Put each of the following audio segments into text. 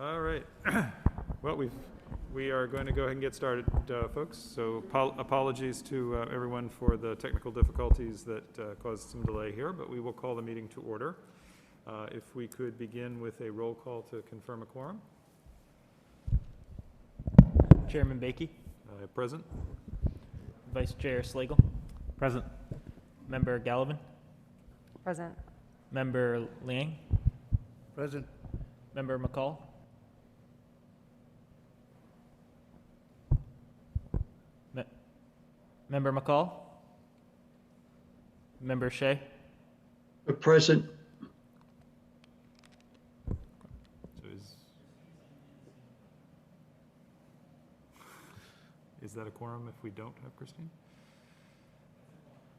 All right. Well, we are going to go ahead and get started, folks. So apologies to everyone for the technical difficulties that caused some delay here, but we will call the meeting to order. If we could begin with a roll call to confirm a quorum. Chairman Bakey. Present. Vice Chair Slagle. Present. Member Gallivan. Present. Member Liang. Present. Member McCall. Member McCall. Member Shea. Present. So is that a quorum if we don't have Christine?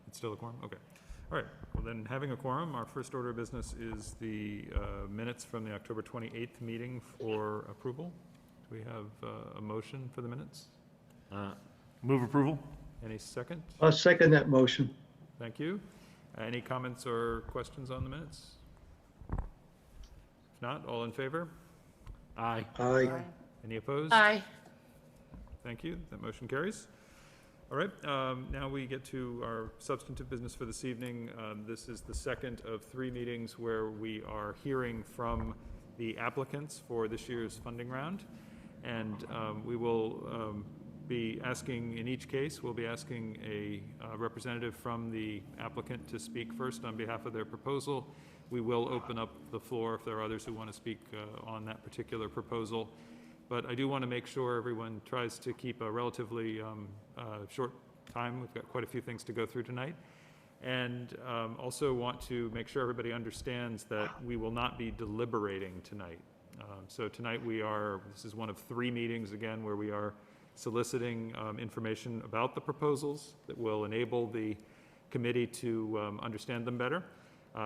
It's still a quorum? Okay. All right. Well, then, having a quorum, our first order of business is the minutes from the October 28th meeting for approval. Do we have a motion for the minutes? Move approval. Any second? I'll second that motion. Thank you. Any comments or questions on the minutes? If not, all in favor? Aye. Aye. Any opposed? Aye. Thank you. That motion carries. All right. Now we get to our substantive business for this evening. This is the second of 3 meetings where we are hearing from the applicants for this year's funding round. And we will be asking, in each case, we'll be asking a representative from the applicant to speak first on behalf of their proposal. We will open up the floor if there are others who want to speak on that particular proposal. But I do want to make sure everyone tries to keep a relatively short time. We've got quite a few things to go through tonight. And also want to make sure everybody understands that we will not be deliberating tonight. So tonight this is one of 3 meetings, again, where we are soliciting information about the proposals that will enable the committee to understand them better.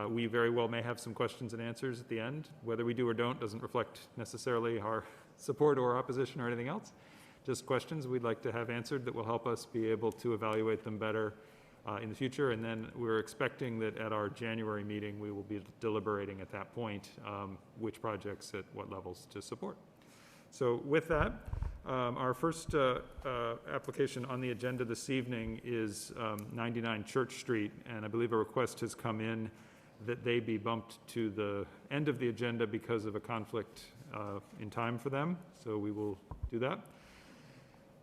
We very well may have some questions and answers at the end. Whether we do or don't doesn't reflect necessarily our support or opposition or anything else. Just questions we'd like to have answered that will help us be able to evaluate them better in the future. And then we're expecting that at our January meeting, we will be deliberating at that point which projects at what levels to support. So with that, our first application on the agenda this evening is 99 Church Street, and I believe a request has come in that they be bumped to the end of the agenda because of a conflict in time for them, so we will do that.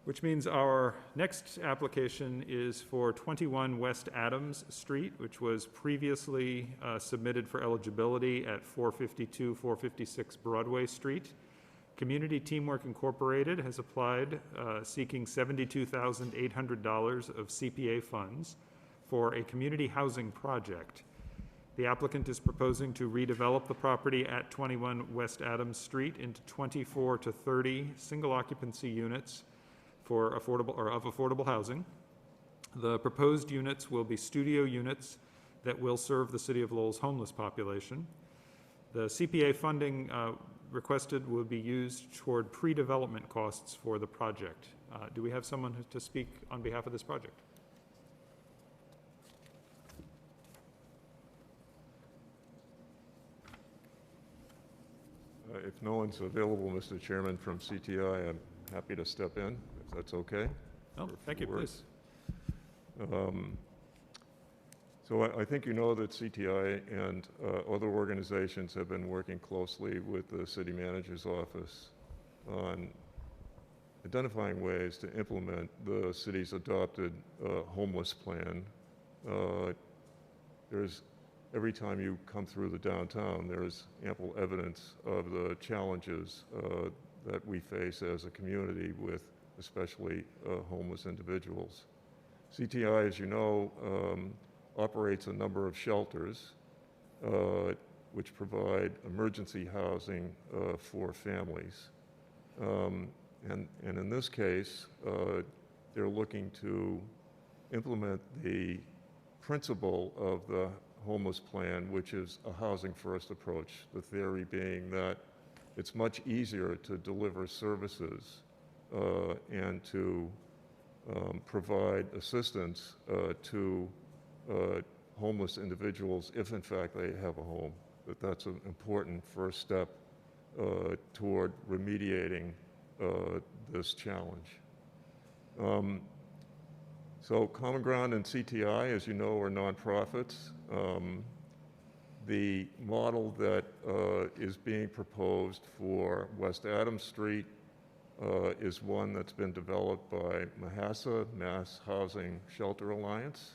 Which means our next application is for 21 West Adams Street, which was previously submitted for eligibility at 452, 456 Broadway Street. Community Teamwork Incorporated has applied seeking $72,800 of CPA funds for a community housing project. The applicant is proposing to redevelop the property at 21 West Adams Street into 24 to 30 single occupancy units for affordable housing. The proposed units will be studio units that will serve the City of Lowell's homeless population. The CPA funding requested will be used toward pre-development costs for the project. Do we have someone to speak on behalf of this project? If no one's available, Mr. Chairman, from CTI, I'm happy to step in, if that's okay. Oh, thank you, please. So I think you know that CTI and other organizations have been working closely with the city manager's office on identifying ways to implement the city's adopted homeless plan. Every time you come through the downtown, there's ample evidence of the challenges that we face as a community with especially homeless individuals. CTI, as you know, operates a number of shelters which provide emergency housing for families. And in this case, they're looking to implement the principle of the homeless plan, which is a housing first approach, the theory being that it's much easier to deliver services and to provide assistance to homeless individuals if in fact they have a home, that's an important first step toward remediating this challenge. So Common Ground and CTI, as you know, are nonprofits. The model that is being proposed for West Adams Street is one that's been developed by MAHASA, Mass Housing Shelter Alliance,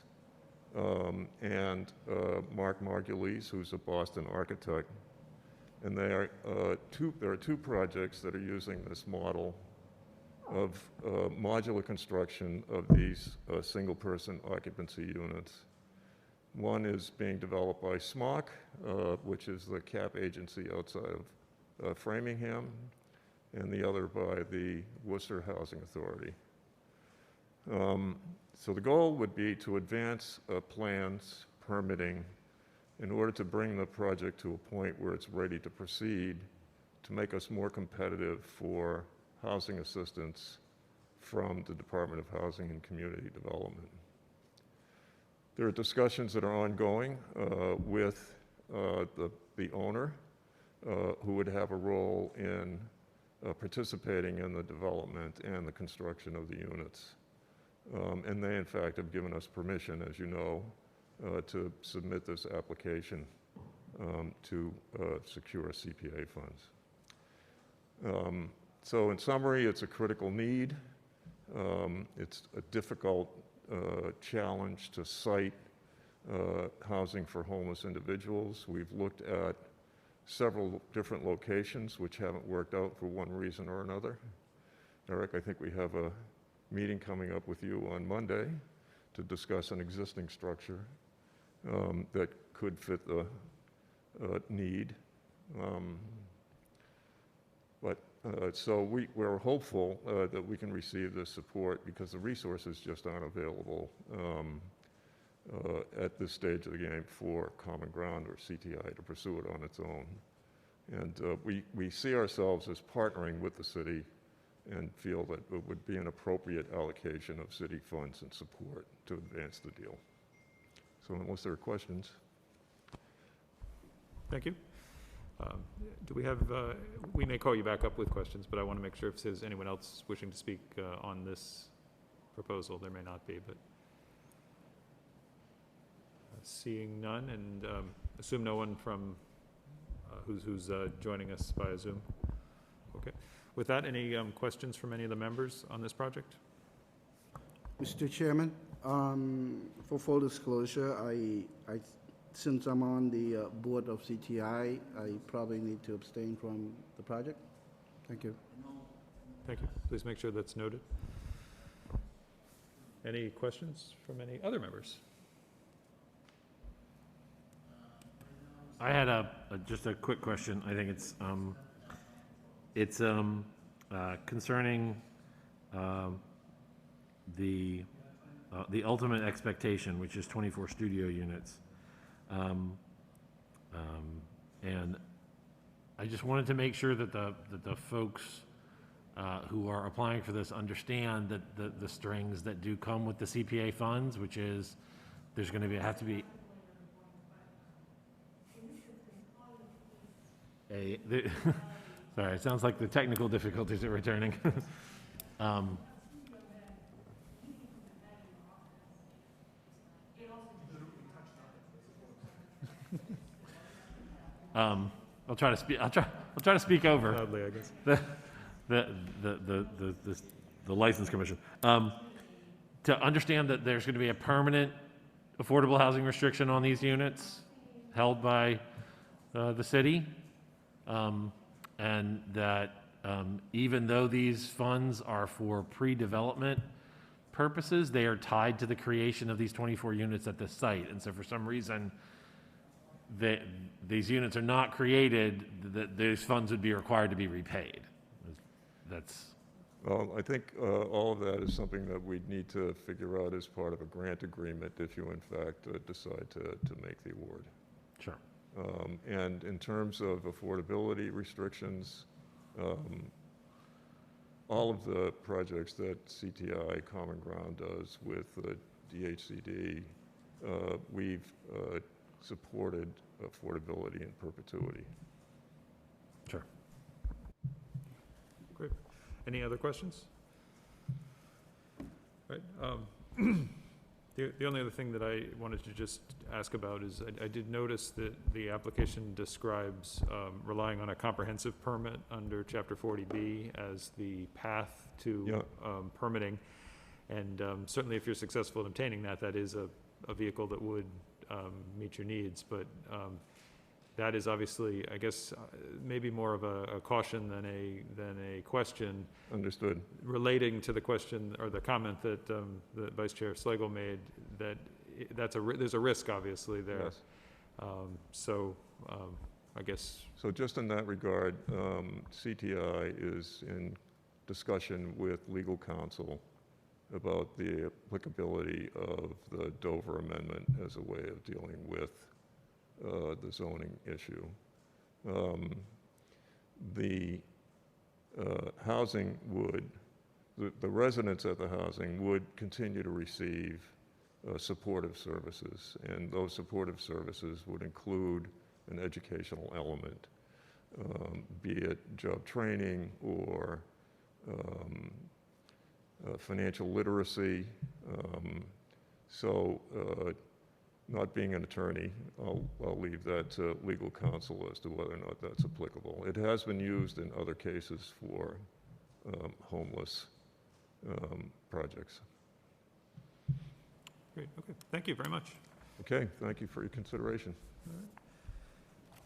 and Mark Margulies, who's a Boston architect. And there are two projects that are using this model of modular construction of these single-person occupancy units. One is being developed by SMOC, which is the CAP agency outside of Framingham, and the other by the Worcester Housing Authority. So the goal would be to advance plans, permitting, in order to bring the project to a point where it's ready to proceed, to make us more competitive for housing assistance from the Department of Housing and Community Development. There are discussions that are ongoing with the owner, who would have a role in participating in the development and the construction of the units. And they, in fact, have given us permission, as you know, to submit this application to secure CPA funds. So in summary, it's a critical need. It's a difficult challenge to site housing for homeless individuals. We've looked at several different locations which haven't worked out for one reason or another. Eric, I think we have a meeting coming up with you on Monday to discuss an existing structure that could fit the need. So we're hopeful that we can receive this support because the resources just aren't available at this stage of the game for Common Ground or CTI to pursue it on its own. And we see ourselves as partnering with the city and feel that it would be an appropriate allocation of city funds and support to advance the deal. So unless there are questions. Thank you. Do we have, we may call you back up with questions, but I want to make sure if there's anyone else wishing to speak on this proposal. There may not be, but seeing none, and assume no one from who's joining us via Zoom. Okay. With that, any questions from any of the members on this project? Mr. Chairman, for full disclosure, since I'm on the board of CTI, I probably need to abstain from the project. Thank you. Thank you. Please make sure that's noted. Any questions from any other members? I had just a quick question. I think it's concerning the ultimate expectation, which is 24 studio units. And I just wanted to make sure that the folks who are applying for this understand that the strings that do come with the CPA funds, which is there's going to have to be sorry, it sounds like the technical difficulties are returning. I'll try to speak over Loudly, I guess. the license commission. To understand that there's going to be a permanent affordable housing restriction on these units held by the city, and that even though these funds are for pre-development purposes, they are tied to the creation of these 24 units at the site. And so for some reason, these units are not created, that those funds would be required to be repaid. That's... Well, I think all of that is something that we'd need to figure out as part of a grant agreement if you, in fact, decide to make the award. Sure. And in terms of affordability restrictions, all of the projects that CTI Common Ground does with DHCD, we've supported affordability in perpetuity. Sure. Any other questions? Right. The only other thing that I wanted to just ask about is I did notice that the application describes relying on a comprehensive permit under Chapter 40B as the path to permitting. And certainly if you're successful in obtaining that, that is a vehicle that would meet your needs. But that is obviously, I guess, maybe more of a caution than a question. Understood. Relating to the question or the comment that that Vice Chair Slagle made, that there's a risk obviously there. Yes. I guess. So just in that regard, CTI is in discussion with legal counsel about the applicability of the Dover Amendment as a way of dealing with the zoning issue. The housing would, the residents at the housing would continue to receive supportive services, and those supportive services would include an educational element, be it job training or financial literacy. Not being an attorney, I'll leave that to legal counsel as to whether or not that's applicable. It has been used in other cases for homeless projects. Great, okay, thank you very much. Okay, thank you for your consideration.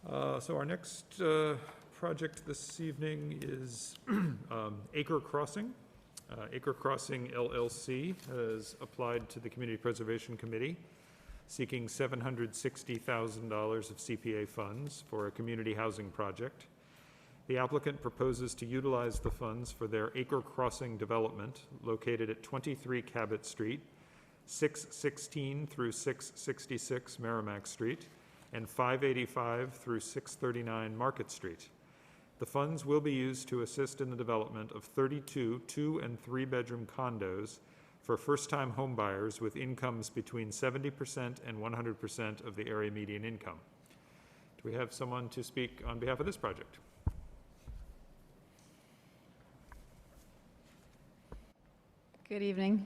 So our next project this evening is Acre Crossing. Acre Crossing LLC has applied to the Community Preservation Committee seeking $760,000 of CPA funds for a community housing project. The applicant proposes to utilize the funds for their Acre Crossing development located at 23 Cabot Street, 616 through 666 Merrimack Street, and 585 through 639 Market Street. The funds will be used to assist in the development of 32 2- and 3-bedroom condos for first-time homebuyers with incomes between 70% and 100% of the area median income. Do we have someone to speak on behalf of this project? Good evening.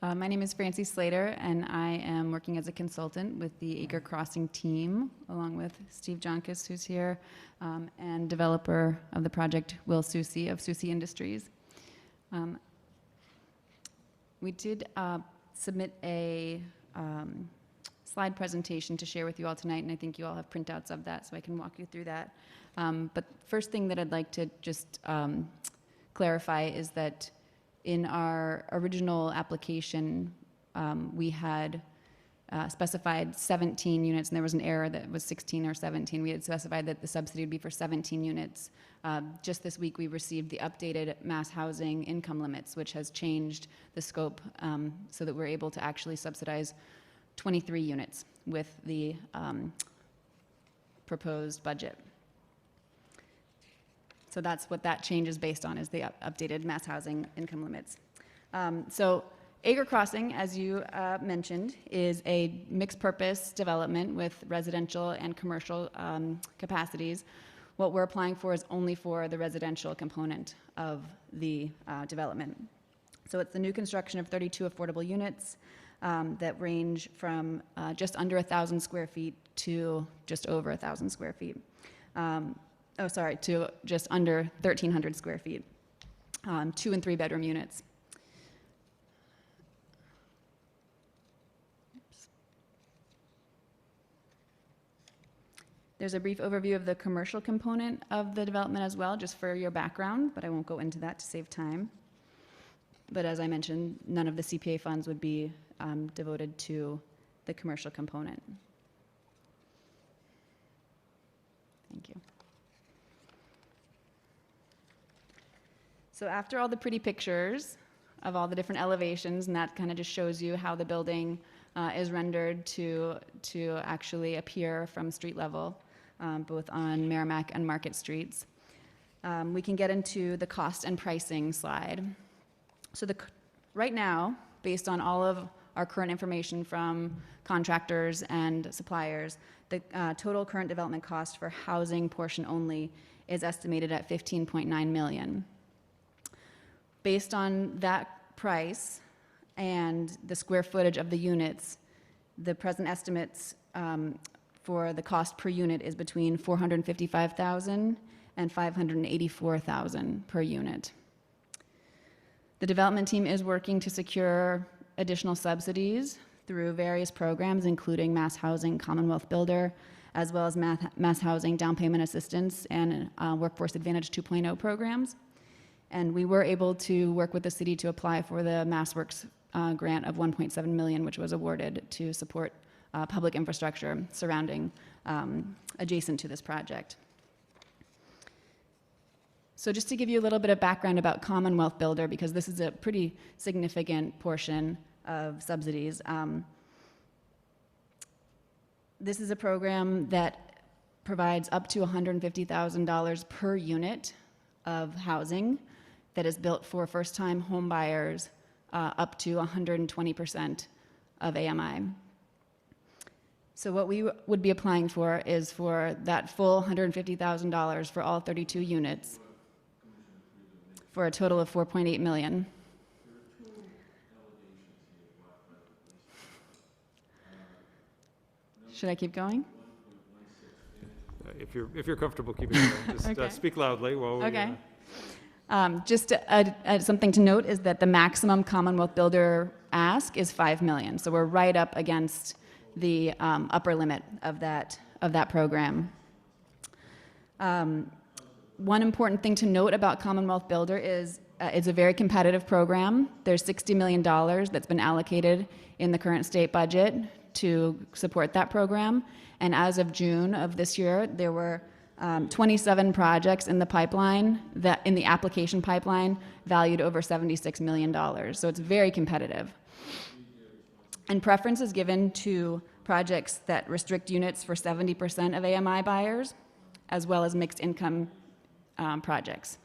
My name is Francie Slater, and I am working as a consultant with the Acre Crossing team, along with Steve Jonkis, who's here, and developer of the project, Will Susi of Susi Industries. We did submit a slide presentation to share with you all tonight, and I think you all have printouts of that, so I can walk you through that. But first thing that I'd like to just clarify is that in our original application, we had specified 17 units, and there was an error that was 16 or 17. We had specified that the subsidy would be for 17 units. Just this week, we received the updated mass housing income limits, which has changed the scope so that we're able to actually subsidize 23 units with the proposed budget. So that's what that change is based on, is the updated mass housing income limits. So Acre Crossing, as you mentioned, is a mixed-purpose development with residential and commercial capacities. What we're applying for is only for the residential component of the development. So it's the new construction of 32 affordable units that range from just under 1,000 square feet to just over 1,000 square feet. To just under 1,300 square feet, 2- and 3-bedroom units. There's a brief overview of the commercial component of the development as well, just for your background, but I won't go into that to save time. But as I mentioned, none of the CPA funds would be devoted to the commercial component. Thank you. So after all the pretty pictures of all the different elevations, and that kind of just shows you how the building is rendered to actually appear from street level, both on Merrimack and Market Streets, we can get into the cost and pricing slide. So right now, based on all of our current information from contractors and suppliers, the total current development cost for housing portion only is estimated at $15.9 million. Based on that price and the square footage of the units, the present estimates for the cost per unit is between $455,000 and $584,000 per unit. The development team is working to secure additional subsidies through various programs, including Mass Housing Commonwealth Builder, as well as Mass Housing Down Payment Assistance and Workforce Advantage 2.0 programs. And we were able to work with the city to apply for the MassWorks grant of $1.7 million, which was awarded to support public infrastructure surrounding, adjacent to this project. So just to give you a little bit of background about Commonwealth Builder, because this is a pretty significant portion of subsidies. This is a program that provides up to $150,000 per unit of housing that is built for first-time home buyers up to 120% of AMI. So what we would be applying for is for that full $150,000 for all 32 units for a total of $4.8 million. Should I keep going? If you're comfortable keeping it going, just Okay. speak loudly while we... Okay. Just something to note is that the maximum Commonwealth Builder ask is $5 million. So we're right up against the upper limit of that program. One important thing to note about Commonwealth Builder is it's a very competitive program. There's $60 million that's been allocated in the current state budget to support that program. And as of June of this year, there were 27 projects in the pipeline, in the application pipeline, valued over $76 million. So it's very competitive. And preference is given to projects that restrict units for 70% of AMI buyers, as well as mixed income projects,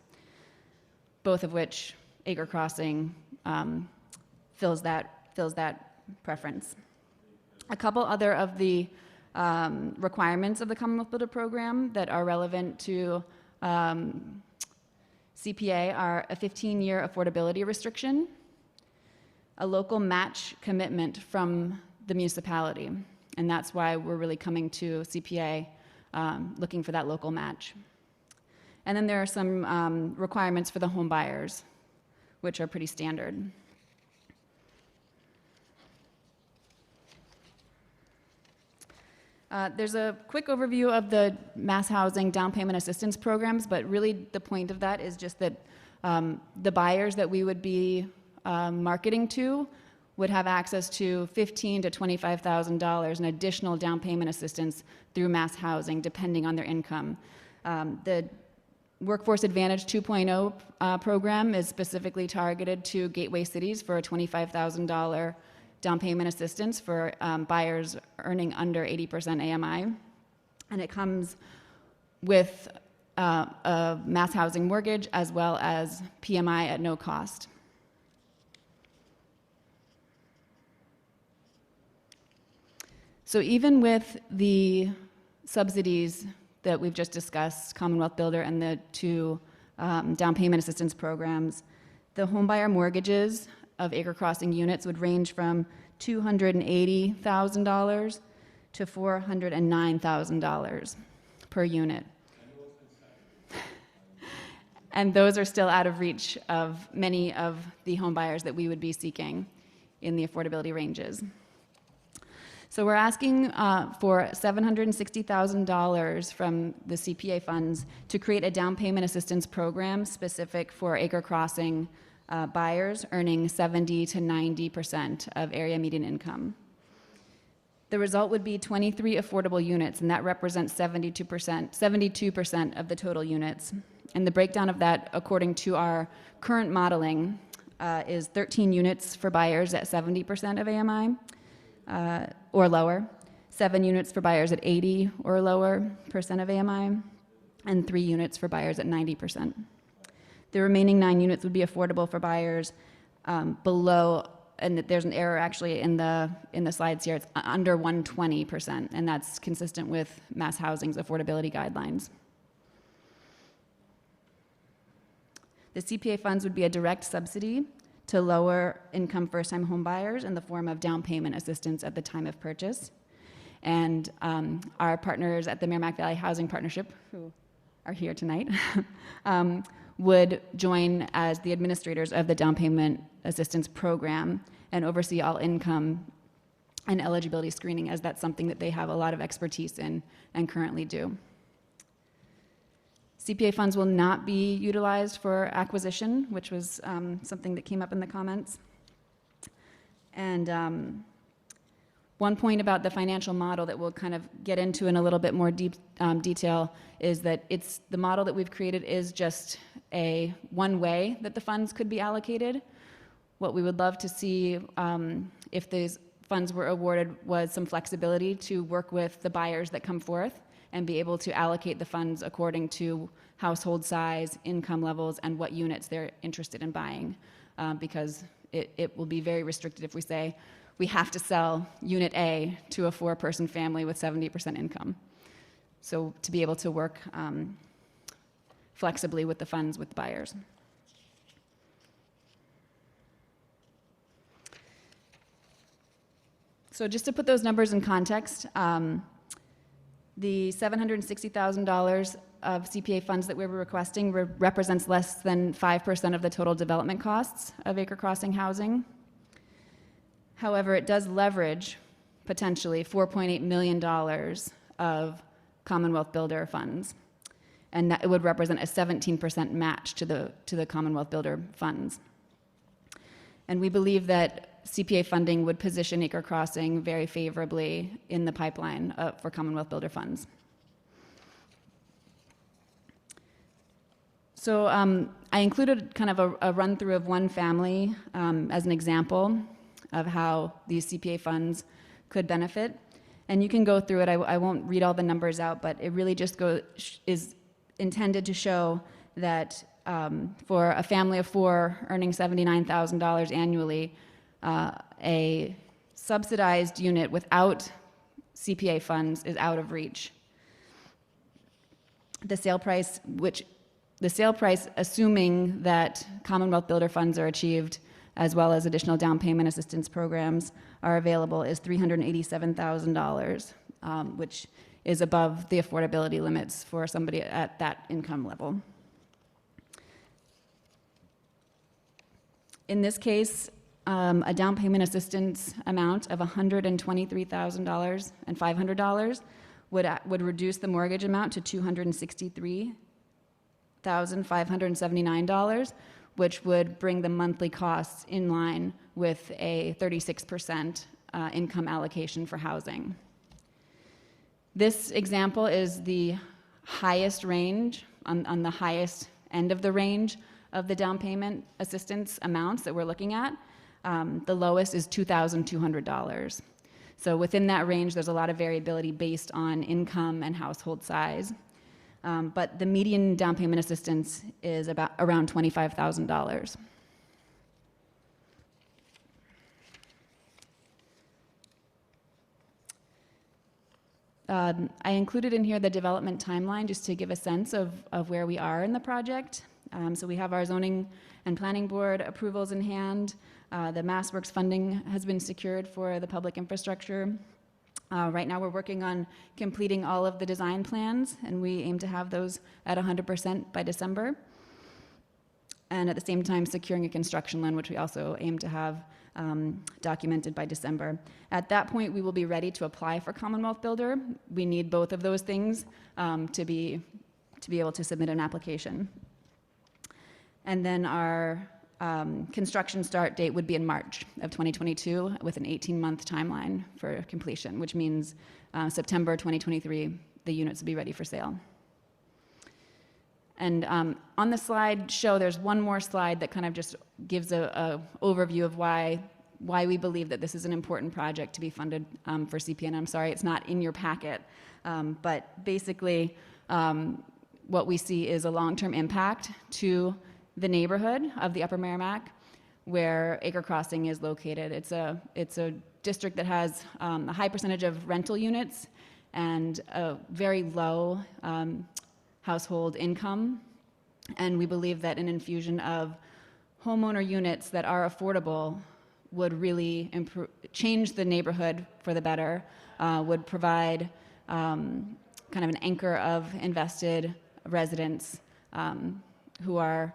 both of which Acre Crossing fills that preference. A couple other of the requirements of the Commonwealth Builder Program that are relevant to CPA are a 15-year affordability restriction, a local match commitment from the municipality, and that's why we're really coming to CPA looking for that local match. And then there are some requirements for the home buyers, which are pretty standard. There's a quick overview of the Mass Housing Down Payment Assistance programs, but really the point of that is just that the buyers that we would be marketing to would have access to $15,000 to $25,000 in additional down payment assistance through Mass Housing, depending on their income. The Workforce Advantage 2.0 program is specifically targeted to gateway cities for a $25,000 down payment assistance for buyers earning under 80% AMI. And it comes with a Mass Housing mortgage as well as PMI at no cost. So even with the subsidies that we've just discussed, Commonwealth Builder and the two down payment assistance programs, the homebuyer mortgages of Acre Crossing units would range from $280,000 to $409,000 per unit. And those are still out of reach of many of the home buyers that we would be seeking in the affordability ranges. So we're asking for $760,000 from the CPA funds to create a down payment assistance program specific for Acre Crossing buyers earning 70 to 90% of area median income. The result would be 23 affordable units, and that represents 72% of the total units. And the breakdown of that, according to our current modeling, is 13 units for buyers at 70% of AMI or lower, 7 units for buyers at 80 or lower percent of AMI, and 3 units for buyers at 90%. The remaining 9 units would be affordable for buyers below and there's an error actually in the slides here, it's under 120%, and that's consistent with Mass Housing's affordability guidelines. The CPA funds would be a direct subsidy to lower income first-time home buyers in the form of down payment assistance at the time of purchase. And our partners at the Merrimack Valley Housing Partnership, who are here tonight, would join as the administrators of the down payment assistance program and oversee all income and eligibility screening, as that's something that they have a lot of expertise in and currently do. CPA funds will not be utilized for acquisition, which was something that came up in the comments. And one point about the financial model that we'll kind of get into in a little bit more detail is that the model that we've created is just one way that the funds could be allocated. What we would love to see if these funds were awarded was some flexibility to work with the buyers that come forth and be able to allocate the funds according to household size, income levels, and what units they're interested in buying, because it will be very restricted if we say we have to sell unit A to a 4-person family with 70% income. So to be able to work flexibly with the funds with the buyers. So just to put those numbers in context, the $760,000 of CPA funds that we were requesting represents less than 5% of the total development costs of Acre Crossing housing. However, it does leverage potentially $4.8 million of Commonwealth Builder funds, and that it would represent a 17% match to the Commonwealth Builder funds. And we believe that CPA funding would position Acre Crossing very favorably in the pipeline for Commonwealth Builder funds. So I included kind of a run-through of one family as an example of how these CPA funds could benefit. And you can go through it. I won't read all the numbers out, but it really just is intended to show that for a family of 4 earning $79,000 annually, a subsidized unit without CPA funds is out of reach. The sale price, assuming that Commonwealth Builder funds are achieved, as well as additional down payment assistance programs are available, is $387,000, which is above the affordability limits for somebody at that income level. In this case, a down payment assistance amount of $123,500 would reduce the mortgage amount to $263,579, which would bring the monthly costs in line with a 36% income allocation for housing. This example is the highest range, on the highest end of the range of the down payment assistance amounts that we're looking at. The lowest is $2,200. So within that range, there's a lot of variability based on income and household size. But the median down payment assistance is around $25,000. I included in here the development timeline just to give a sense of where we are in the project. So we have our zoning and planning board approvals in hand. The MassWorks funding has been secured for the public infrastructure. Right now we're working on completing all of the design plans, and we aim to have those at 100% by December. And at the same time securing a construction loan, which we also aim to have documented by December. At that point, we will be ready to apply for Commonwealth Builder. We need both of those things to be able to submit an application. And then our construction start date would be in March of 2022 with an 18-month timeline for completion, which means September 2023, the units will be ready for sale. And on the slide there's one more slide that kind of just gives a overview of why we believe that this is an important project to be funded for CPA. And I'm sorry it's not in your packet, but basically what we see is a long-term impact to the neighborhood of the Upper Merrimack. where Acre Crossing is located. It's a district that has a high percentage of rental units and a very low household income. And we believe that an infusion of homeowner units that are affordable would really change the neighborhood for the better, would provide kind of an anchor of invested residents who are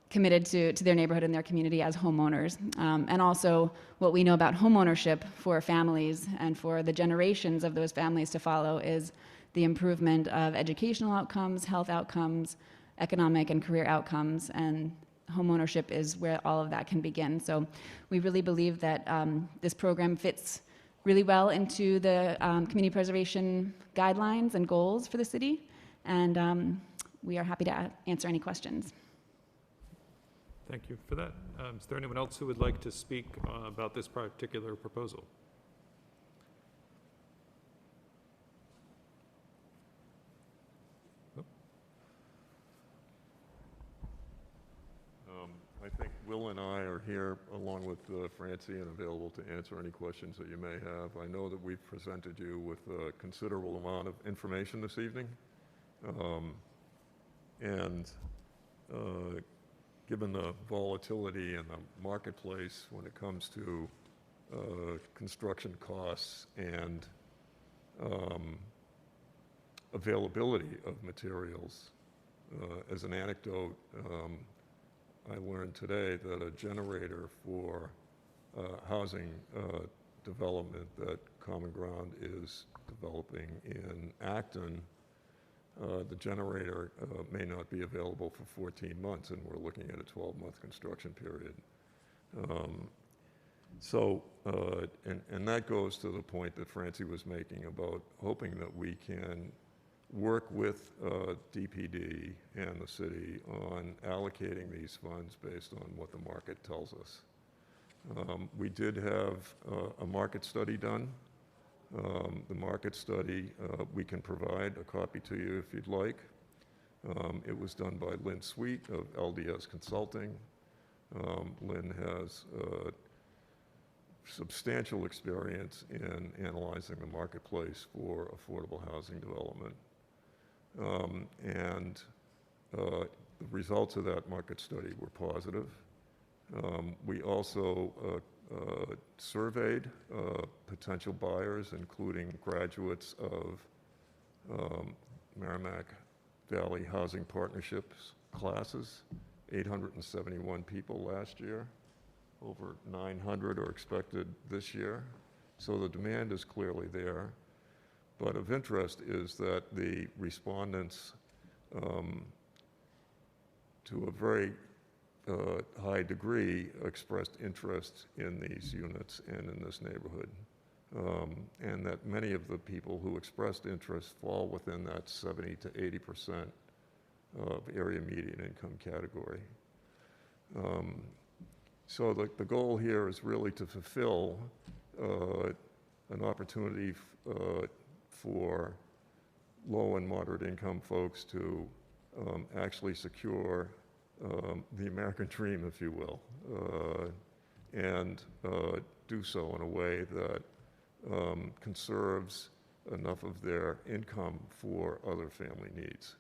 committed to their neighborhood and their community as homeowners. And also what we know about homeownership for families and for the generations of those families to follow is the improvement of educational outcomes, health outcomes, economic and career outcomes, and homeownership is where all of that can begin. So we really believe that this program fits really well into the community preservation guidelines and goals for the city, and we are happy to answer any questions. Thank you for that. Is there anyone else who would like to speak about this particular proposal? I think Will and I are here along with Francie and available to answer any questions that you may have. I know that we've presented you with a considerable amount of information this evening. Given the volatility in the marketplace when it comes to construction costs and availability of materials, as an anecdote, I learned today that a generator for housing development that Common Ground is developing in Acton, the generator may not be available for 14 months, and we're looking at a 12-month construction period. And that goes to the point that Francie was making about hoping that we can work with DPD and the city on allocating these funds based on what the market tells us. We did have a market study done. The market study, we can provide a copy to you if you'd like. It was done by Lynn Sweet of LDS Consulting. Lynn has substantial experience in analyzing the marketplace for affordable housing development. The results of that market study were positive. We also surveyed potential buyers, including graduates of Merrimack Valley Housing Partnerships classes, 871 people last year. Over 900 are expected this year. So the demand is clearly there. But of interest is that the respondents, to a very high degree, expressed interest in these units and in this neighborhood. And that many of the people who expressed interest fall within that 70 to 80% of area median income category. So the goal here is really to fulfill an opportunity for low and moderate income folks to actually secure the American dream, if you will, and do so in a way that conserves enough of their income for other family needs.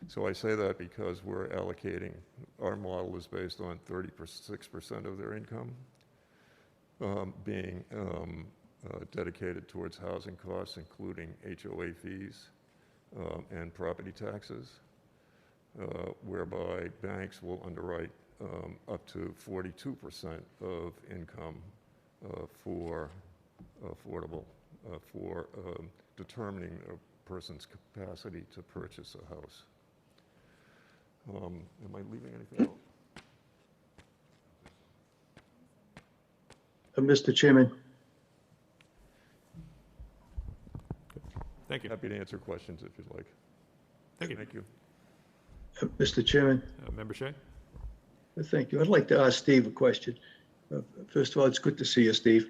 So I say that because we're allocating, our model is based on 36% of their income being dedicated towards housing costs, including HOA fees and property taxes, whereby banks will underwrite up to 42% of income for affordable, for determining a person's capacity to purchase a house. Am I leaving anything out? Mr. Chairman, Thank you. Happy to answer questions if you'd like. Thank you. Thank you. Mr. Chairman, Member Shea? thank you. I'd like to ask Steve a question. First of all, it's good to see you, Steve.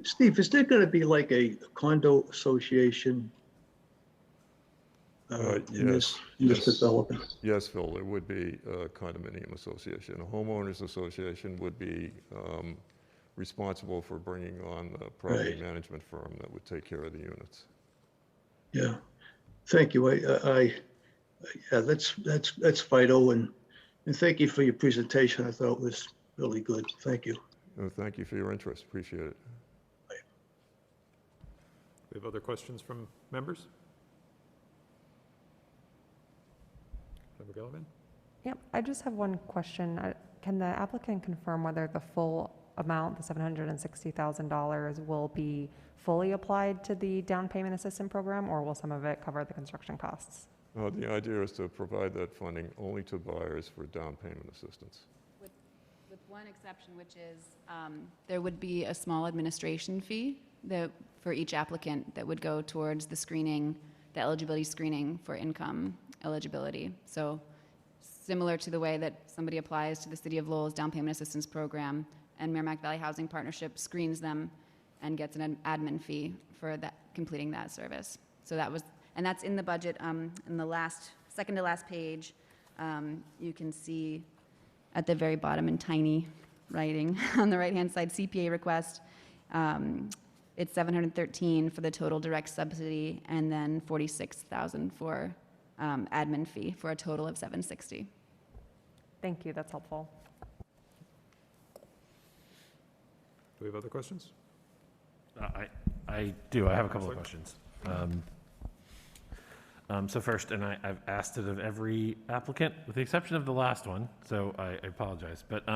Steve, is there going to be like a condo association in this development? Yes, Phil, there would be a condominium association. A homeowners association would be responsible for bringing on the property Right. management firm that would take care of the units. Yeah, thank you. Yeah, that's vital, and thank you for your presentation. I thought it was really good. Thank you. Thank you for your interest, appreciate it. We have other questions from members? Member Gallivan? Yep, I just have one question. Can the applicant confirm whether the full amount, the $760,000, will be fully applied to the down payment assistance program, or will some of it cover the construction costs? The idea is to provide that funding only to buyers for down payment assistance. With one exception, which is there would be a small administration fee for each applicant that would go towards the screening, the eligibility screening for income eligibility. So similar to the way that somebody applies to the City of Lowell's down payment assistance program, and Merrimack Valley Housing Partnership screens them and gets an admin fee for that, completing that service. So that was, and that's in the budget. In the second to last page, you can see at the very bottom in tiny writing on the right-hand side, CPA request. It's $713 for the total direct subsidy, and then $46,000 for admin fee, for a total of $760. Thank you, that's helpful. Do we have other questions? I do. I have a couple of questions. So first, and I've asked it of every applicant, with the exception of the last one, so I apologize. But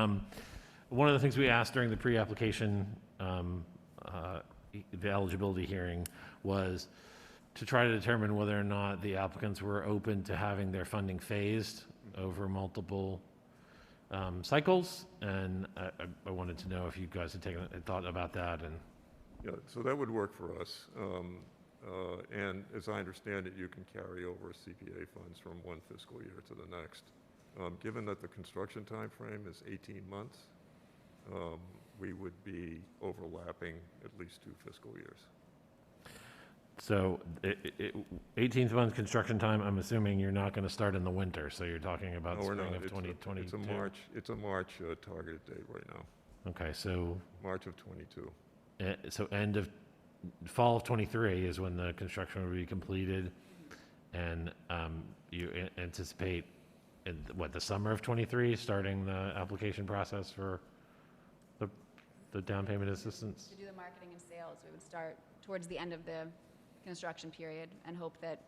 one of the things we asked during the pre-application, the eligibility hearing, was to try to determine whether or not the applicants were open to having their funding phased over multiple cycles, and I wanted to know if you guys had taken a thought about that. And Yeah, so that would work for us. And as I understand it, you can carry over CPA funds from one fiscal year to the next. Given that the construction time frame is 18 months, we would be overlapping at least 2 fiscal years. so 18th month construction time, I'm assuming you're not going to start in the winter, so you're talking about No, we're spring not. of 2022? It's a March targeted date right now, Okay, so March of '22. So end of, fall of '23 is when the construction will be completed, and you anticipate, in, what, the summer of '23, starting the application process for the down payment assistance? To do the marketing and sales, we would start towards the end of the construction period and hope that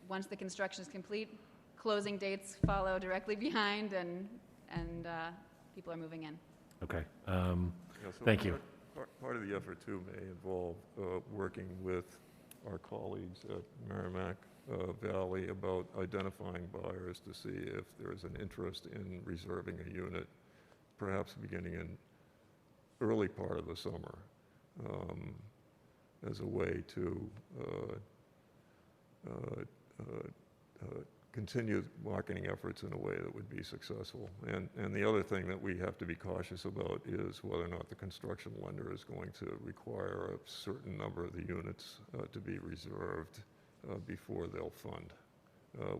once the construction is complete, closing dates follow directly behind, and people are moving in. Okay, Yeah, so thank you. Part of the effort, too, may involve working with our colleagues at Merrimack Valley about identifying buyers to see if there is an interest in reserving a unit, perhaps beginning in early part of the summer, as a way to continue marketing efforts in a way that would be successful. And the other thing that we have to be cautious about is whether or not the construction lender is going to require a certain number of the units to be reserved before they'll fund.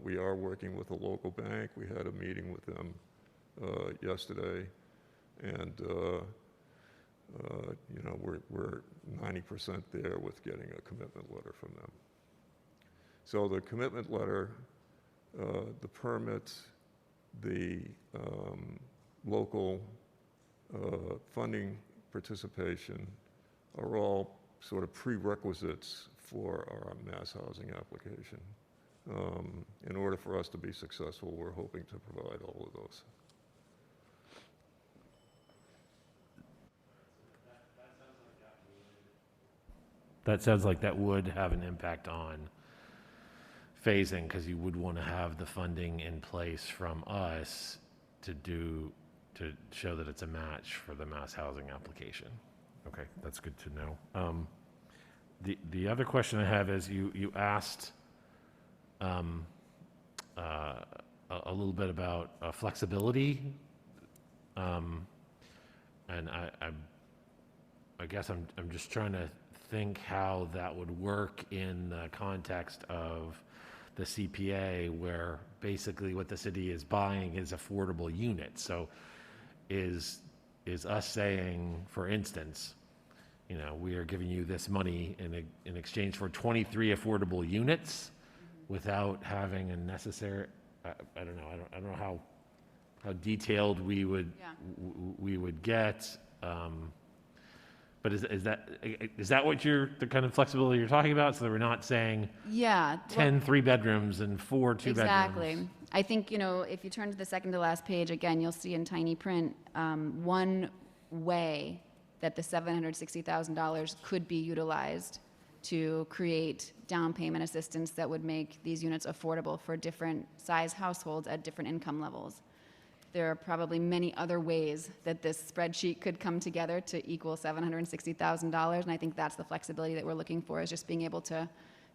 We are working with a local bank. We had a meeting with them yesterday, and you know, we're 90% there with getting a commitment letter from them. So the commitment letter, the permits, the local funding participation are all sort of prerequisites for our mass housing application. In order for us to be successful, we're hoping to provide all of those. That sounds like that would have an impact on phasing, because you would want to have the funding in place from us to show that it's a match for the mass housing application. Okay, that's good to know. The other question I have is, you asked a little bit about flexibility, and I guess I'm just trying to think how that would work in the context of the CPA, where basically what the city is buying is affordable units. So is us saying, for instance, you know, we are giving you this money in exchange for 23 affordable units without having a necessary, I don't know, I don't know how detailed we would get. But is that what the kind of flexibility you're talking about? So that we're not saying Yeah. 10 3-bedrooms and 4 2-bedrooms? Exactly. I think, you know, if you turn to the second to last page, again, you'll see in tiny print, one way that the $760,000 could be utilized to create down payment assistance that would make these units affordable for different size households at different income levels. There are probably many other ways that this spreadsheet could come together to equal $760,000, and I think that's the flexibility that we're looking for, is just being able to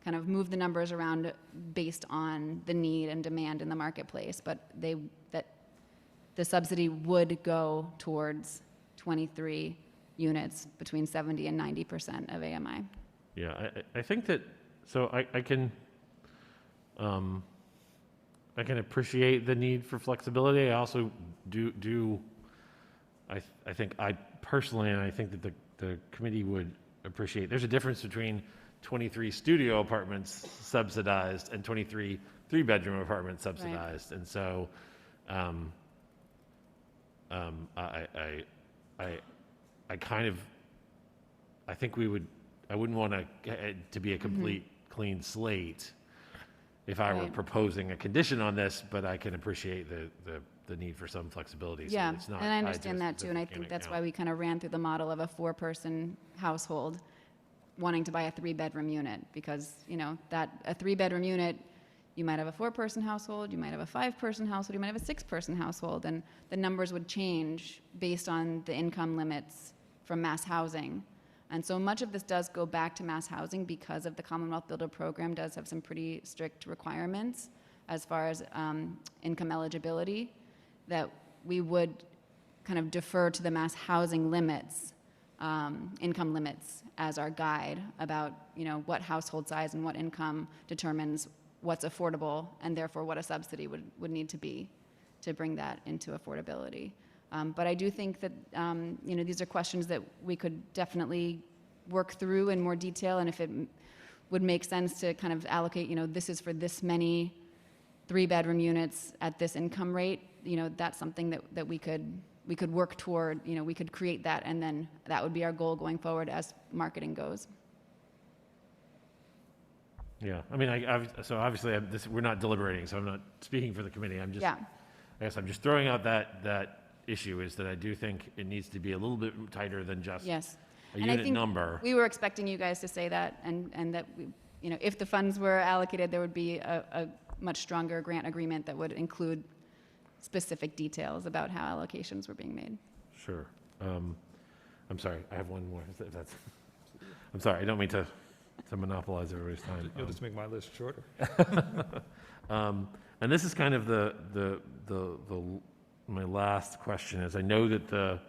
kind of move the numbers around based on the need and demand in the marketplace. But that the subsidy would go towards 23 units between 70 and 90% of AMI. Yeah, I think that, so I can appreciate the need for flexibility. I also I think I personally, and I think that the committee would appreciate, there's a difference between 23 studio apartments subsidized and 23 3-bedroom apartments subsidized. Right. And so I kind of, I think I wouldn't want to be a complete clean slate if I were proposing a condition on this, but I can appreciate the need for some flexibility. Yeah, so it's not and I understand that too, and I think that's why we kind of ran through the model of a 4-person household wanting to buy a 3-bedroom unit, because, you know, that a 3-bedroom unit, you might have a 4-person household, you might have a 5-person household, you might have a 6-person household, and the numbers would change based on the income limits from mass housing. And so much of this does go back to mass housing because of the Commonwealth Builder Program does have some pretty strict requirements as far as income eligibility, that we would kind of defer to the mass housing limits, income limits, as our guide about, you know, what household size and what income determines what's affordable, and therefore what a subsidy would need to be to bring that into affordability. But I do think that, you know, these are questions that we could definitely work through in more detail, and if it would make sense to kind of allocate, you know, this is for this many 3-bedroom units at this income rate, you know, that's something that we could work toward, you know, we could create that, and then that would be our goal going forward as marketing goes. Yeah, I mean, so obviously we're not deliberating, so I'm not speaking for the committee. I'm just, I guess I'm just throwing out that issue, is that I do think it needs to be a little bit tighter than just a unit number. We were expecting you guys to say that, and that we, you know, if the funds were allocated, there would be a much stronger grant agreement that would include specific details about how allocations were being made. Sure. I'm sorry, I have one more. I'm sorry, I don't mean to monopolize everybody's time. You'll just make my list shorter. And this is kind of my last question is, I know that the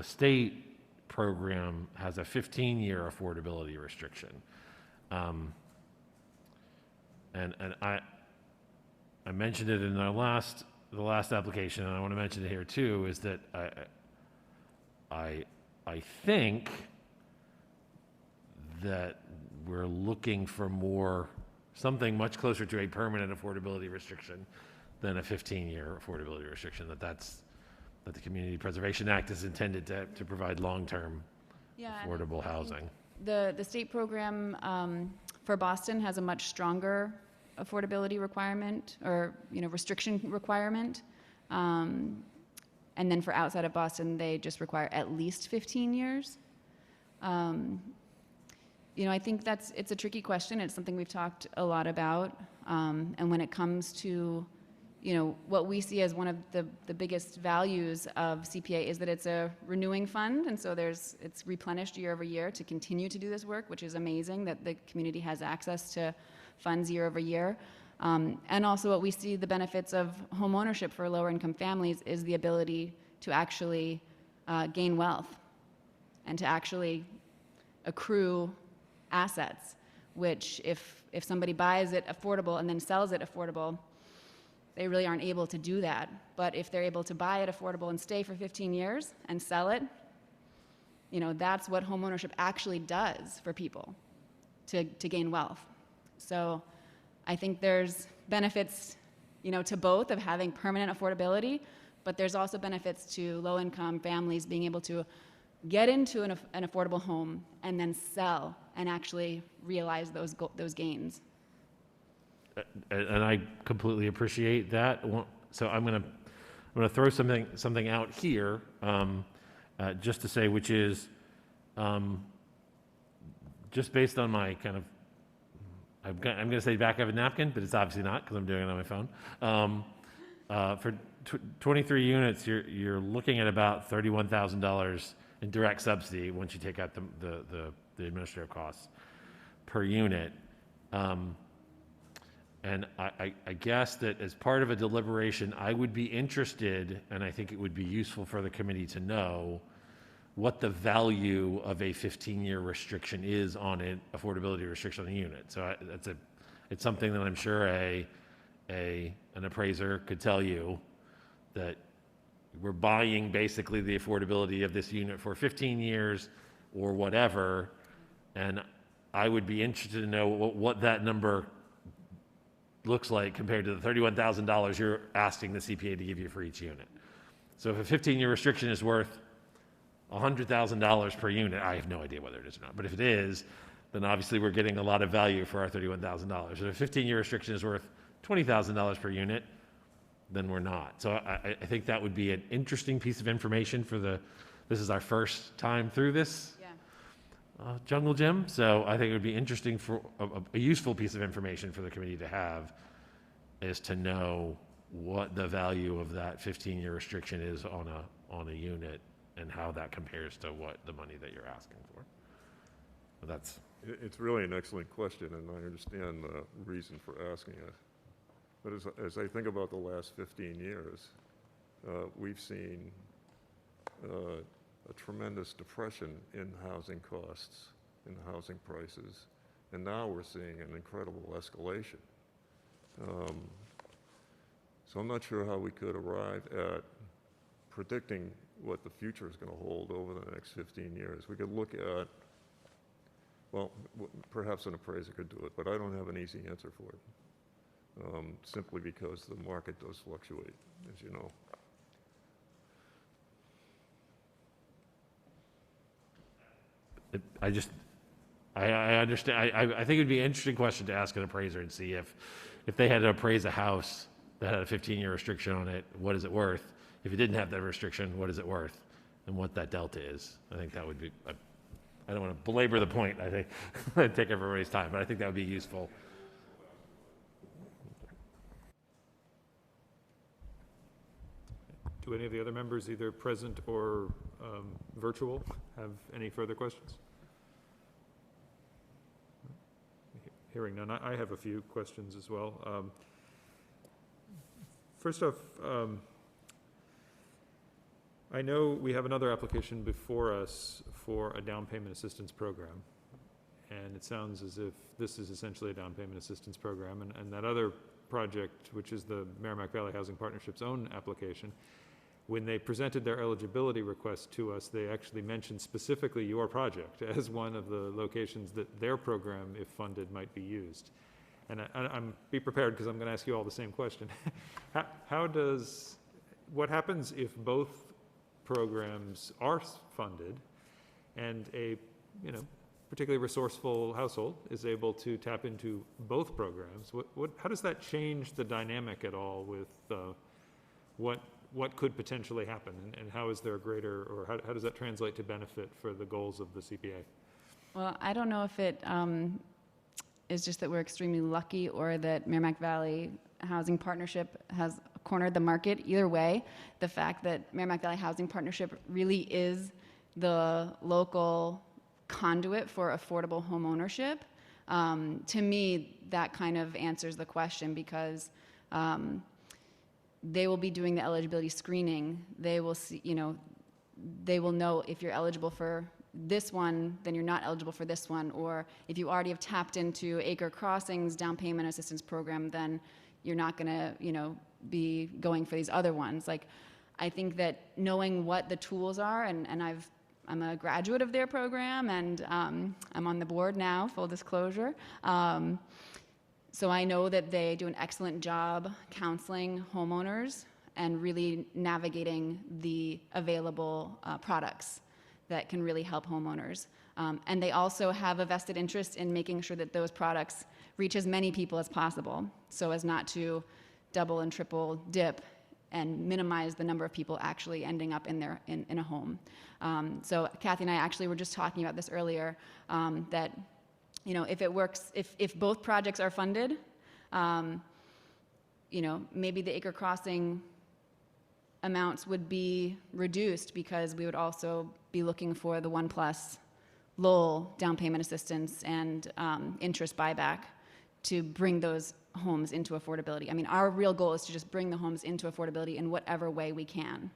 state program has a 15-year affordability restriction. And I mentioned it in the last application, and I want to mention it here too, is that I think that we're looking for something much closer to a permanent affordability restriction than a 15-year affordability restriction, that the Community Preservation Act is intended to provide long-term affordable housing. The state program for Boston has a much stronger affordability requirement, or, you know, restriction requirement. And then for outside of Boston, they just require at least 15 years. You know, I think it's a tricky question. It's something we've talked a lot about. And when it comes to, you know, what we see as one of the biggest values of CPA is that it's a renewing fund. And so it's replenished year over year to continue to do this work, which is amazing that the community has access to funds year over year. And also what we see the benefits of home ownership for lower income families is the ability to actually gain wealth and to actually accrue assets, which if somebody buys it affordable and then sells it affordable, they really aren't able to do that. But if they're able to buy it affordable and stay for 15 years and sell it, that's what homeownership actually does for people to gain wealth. So I think there's benefits, to both of having permanent affordability, but there's also benefits to low-income families being able to get into an affordable home and then sell and actually realize those gains. And I completely appreciate that. So I'm gonna throw something out here, just to say, which is, just based on my kind of, I'm gonna say back of a napkin, but it's obviously not because I'm doing it on my phone. For 23 units, you're looking at about $31,000 in direct subsidy once you take out the administrative costs per unit. And I guess that as part of a deliberation, I would be interested, and I think it would be useful for the committee to know what the value of a 15-year restriction is on an affordability restriction on the unit. So it's something that I'm sure an appraiser could tell you, that we're buying basically the affordability of this unit for 15 years or whatever, and I would be interested to know what that number looks like compared to the $31,000 you're asking the CPA to give you for each unit. So if a 15-year restriction is worth $100,000 per unit, I have no idea whether it is or not, but if it is, then obviously we're getting a lot of value for our $31,000. If a 15-year restriction is worth $20,000 per unit, then we're not. So I think that would be an interesting piece of information this is our first time through this jungle gym, so I think it would be interesting for a useful piece of information for the committee to have, is to know what the value of that 15-year restriction is on a unit and how that compares to what the money that you're asking for. But It's really an excellent question, and I understand the reason for asking it. But as I think about the last 15 years, we've seen a tremendous depression in housing costs, in housing prices, and now we're seeing an incredible escalation. So I'm not sure how we could arrive at predicting what the future is going to hold over the next 15 years. We could look at, well, perhaps an appraiser could do it, but I don't have an easy answer for it, simply because the market does fluctuate, as you know. I understand. I think it'd be an interesting question to ask an appraiser and see if they had to appraise a house that had a 15-year restriction on it, what is it worth? If it didn't have that restriction, what is it worth? And what that delta is. I think that would be, I don't want to belabor the point, I think, and take everybody's time, but I think that would be useful. Do any of the other members, either present or virtual, have any further questions? Hearing none, I have a few questions as well. First off, I know we have another application before us for a down payment assistance program, and it sounds as if this is essentially a down payment assistance program, and that other project, which is the Merrimack Valley Housing Partnership's own application, when they presented their eligibility request to us, they actually mentioned specifically your project as one of the locations that their program, if funded, might be used. And I'm be prepared, because I'm going to ask you all the same question. What happens if both programs are funded and a particularly resourceful household is able to tap into both programs? How does that change the dynamic at all with what could potentially happen, and how is there a greater, or how does that translate to benefit for the goals of the CPA? Well, I don't know if it is just that we're extremely lucky, or that Merrimack Valley Housing Partnership has cornered the market. Either way, the fact that Merrimack Valley Housing Partnership really is the local conduit for affordable home ownership, to me, that kind of answers the question, because they will be doing the eligibility screening. They will see, they will know if you're eligible for this one, then you're not eligible for this one. Or if you already have tapped into Acre Crossing's down payment assistance program, then you're not going to, be going for these other ones. Like, I think that knowing what the tools are, and I'm a graduate of their program, and I'm on the board now, full disclosure. So I know that they do an excellent job counseling homeowners and really navigating the available products that can really help homeowners. And they also have a vested interest in making sure that those products reach as many people as possible, so as not to double and triple dip and minimize the number of people actually ending up in a home. So Kathy and I actually were just talking about this earlier, that if it works, if both projects are funded, maybe the Acre Crossing amounts would be reduced, because we would also be looking for the 1+ Lowell down payment assistance and interest buyback to bring those homes into affordability. I mean, our real goal is to just bring the homes into affordability in whatever way we can.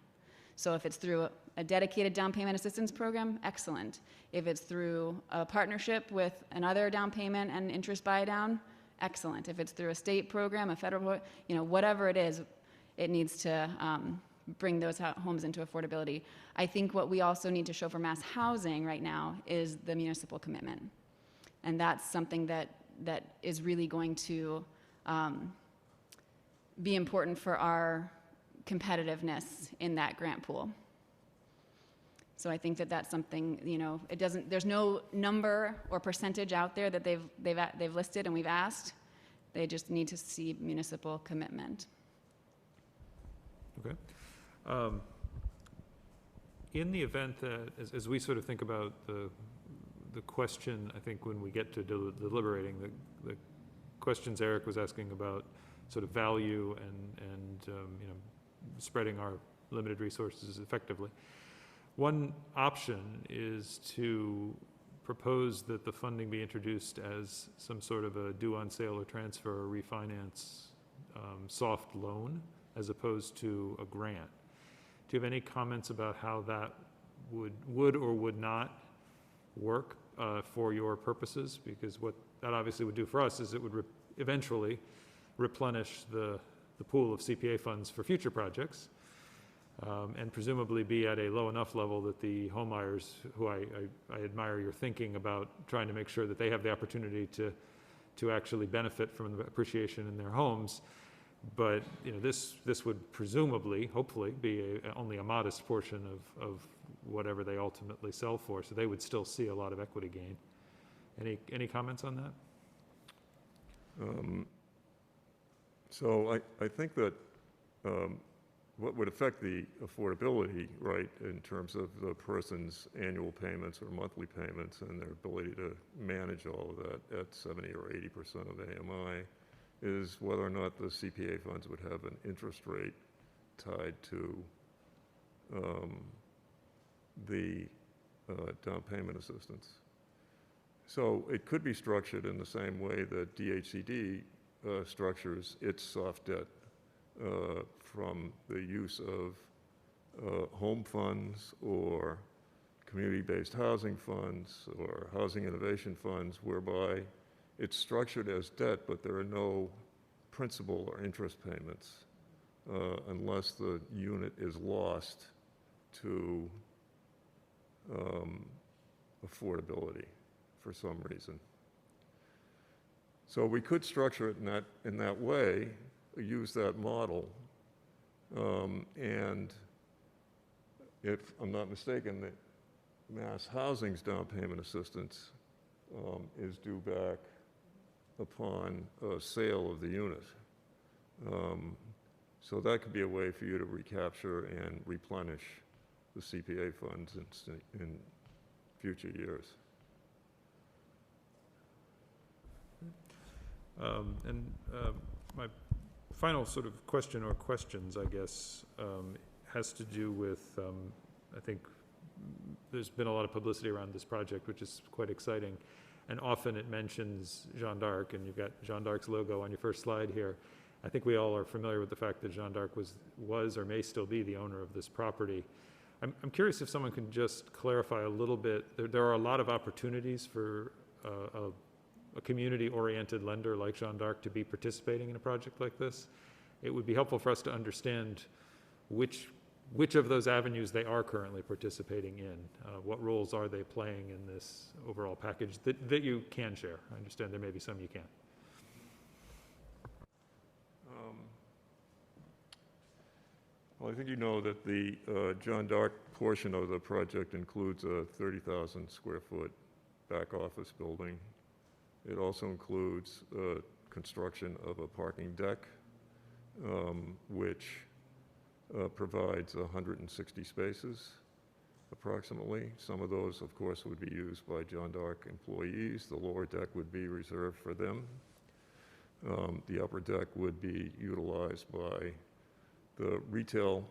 So if it's through a dedicated down payment assistance program, excellent. If it's through a partnership with another down payment and interest buy down, excellent. If it's through a state program, a federal, whatever it is, it needs to bring those homes into affordability. I think what we also need to show for mass housing right now is the municipal commitment. And that's something that is really going to be important for our competitiveness in that grant pool. So I think that that's something, there's no number or percentage out there that they've listed and we've asked. They just need to see municipal commitment. Okay. In the event that, as we sort of think about the question, I think when we get to deliberating, the questions Eric was asking about sort of value and spreading our limited resources effectively. One option is to propose that the funding be introduced as some sort of a due on sale or transfer or refinance soft loan, as opposed to a grant. Do you have any comments about how that would or would not work for your purposes? Because what that obviously would do for us is it would eventually replenish the pool of CPA funds for future projects, and presumably be at a low enough level that the homebuyers, who I admire your thinking about trying to make sure that they have the opportunity to actually benefit from the appreciation in their homes. But this would presumably, hopefully, be only a modest portion of whatever they ultimately sell for, so they would still see a lot of equity gain. Any comments on that? So I think that what would affect the affordability, right, in terms of the person's annual payments or monthly payments and their ability to manage all of that at 70 or 80% of AMI, is whether or not the CPA funds would have an interest rate tied to the down payment assistance. So it could be structured in the same way that DHCD structures its soft debt from the use of home funds or community-based housing funds or housing innovation funds, whereby it's structured as debt, but there are no principal or interest payments unless the unit is lost to affordability for some reason. So we could structure it in that way, use that model, and if I'm not mistaken, that mass housing's down payment assistance is due back upon a sale of the unit. So that could be a way for you to recapture and replenish the CPA funds in future years. My final sort of question or questions, I guess, has to do with, I think there's been a lot of publicity around this project, which is quite exciting. And often it mentions Jeanne d'Arc, and you've got Jeanne d'Arc's logo on your first slide here. I think we all are familiar with the fact that Jeanne d'Arc was or may still be the owner of this property. I'm curious if someone can just clarify a little bit. There are a lot of opportunities for a community-oriented lender like Jeanne d'Arc to be participating in a project like this. It would be helpful for us to understand which of those avenues they are currently participating in. What roles are they playing in this overall package that you can share? I understand there may be some you can't. Well, I think you know that the Jeanne d'Arc portion of the project includes a 30,000 square foot back office building. It also includes construction of a parking deck, which provides 160 spaces approximately. Some of those, of course, would be used by Jeanne d'Arc employees. The lower deck would be reserved for them. The upper deck would be utilized by the retail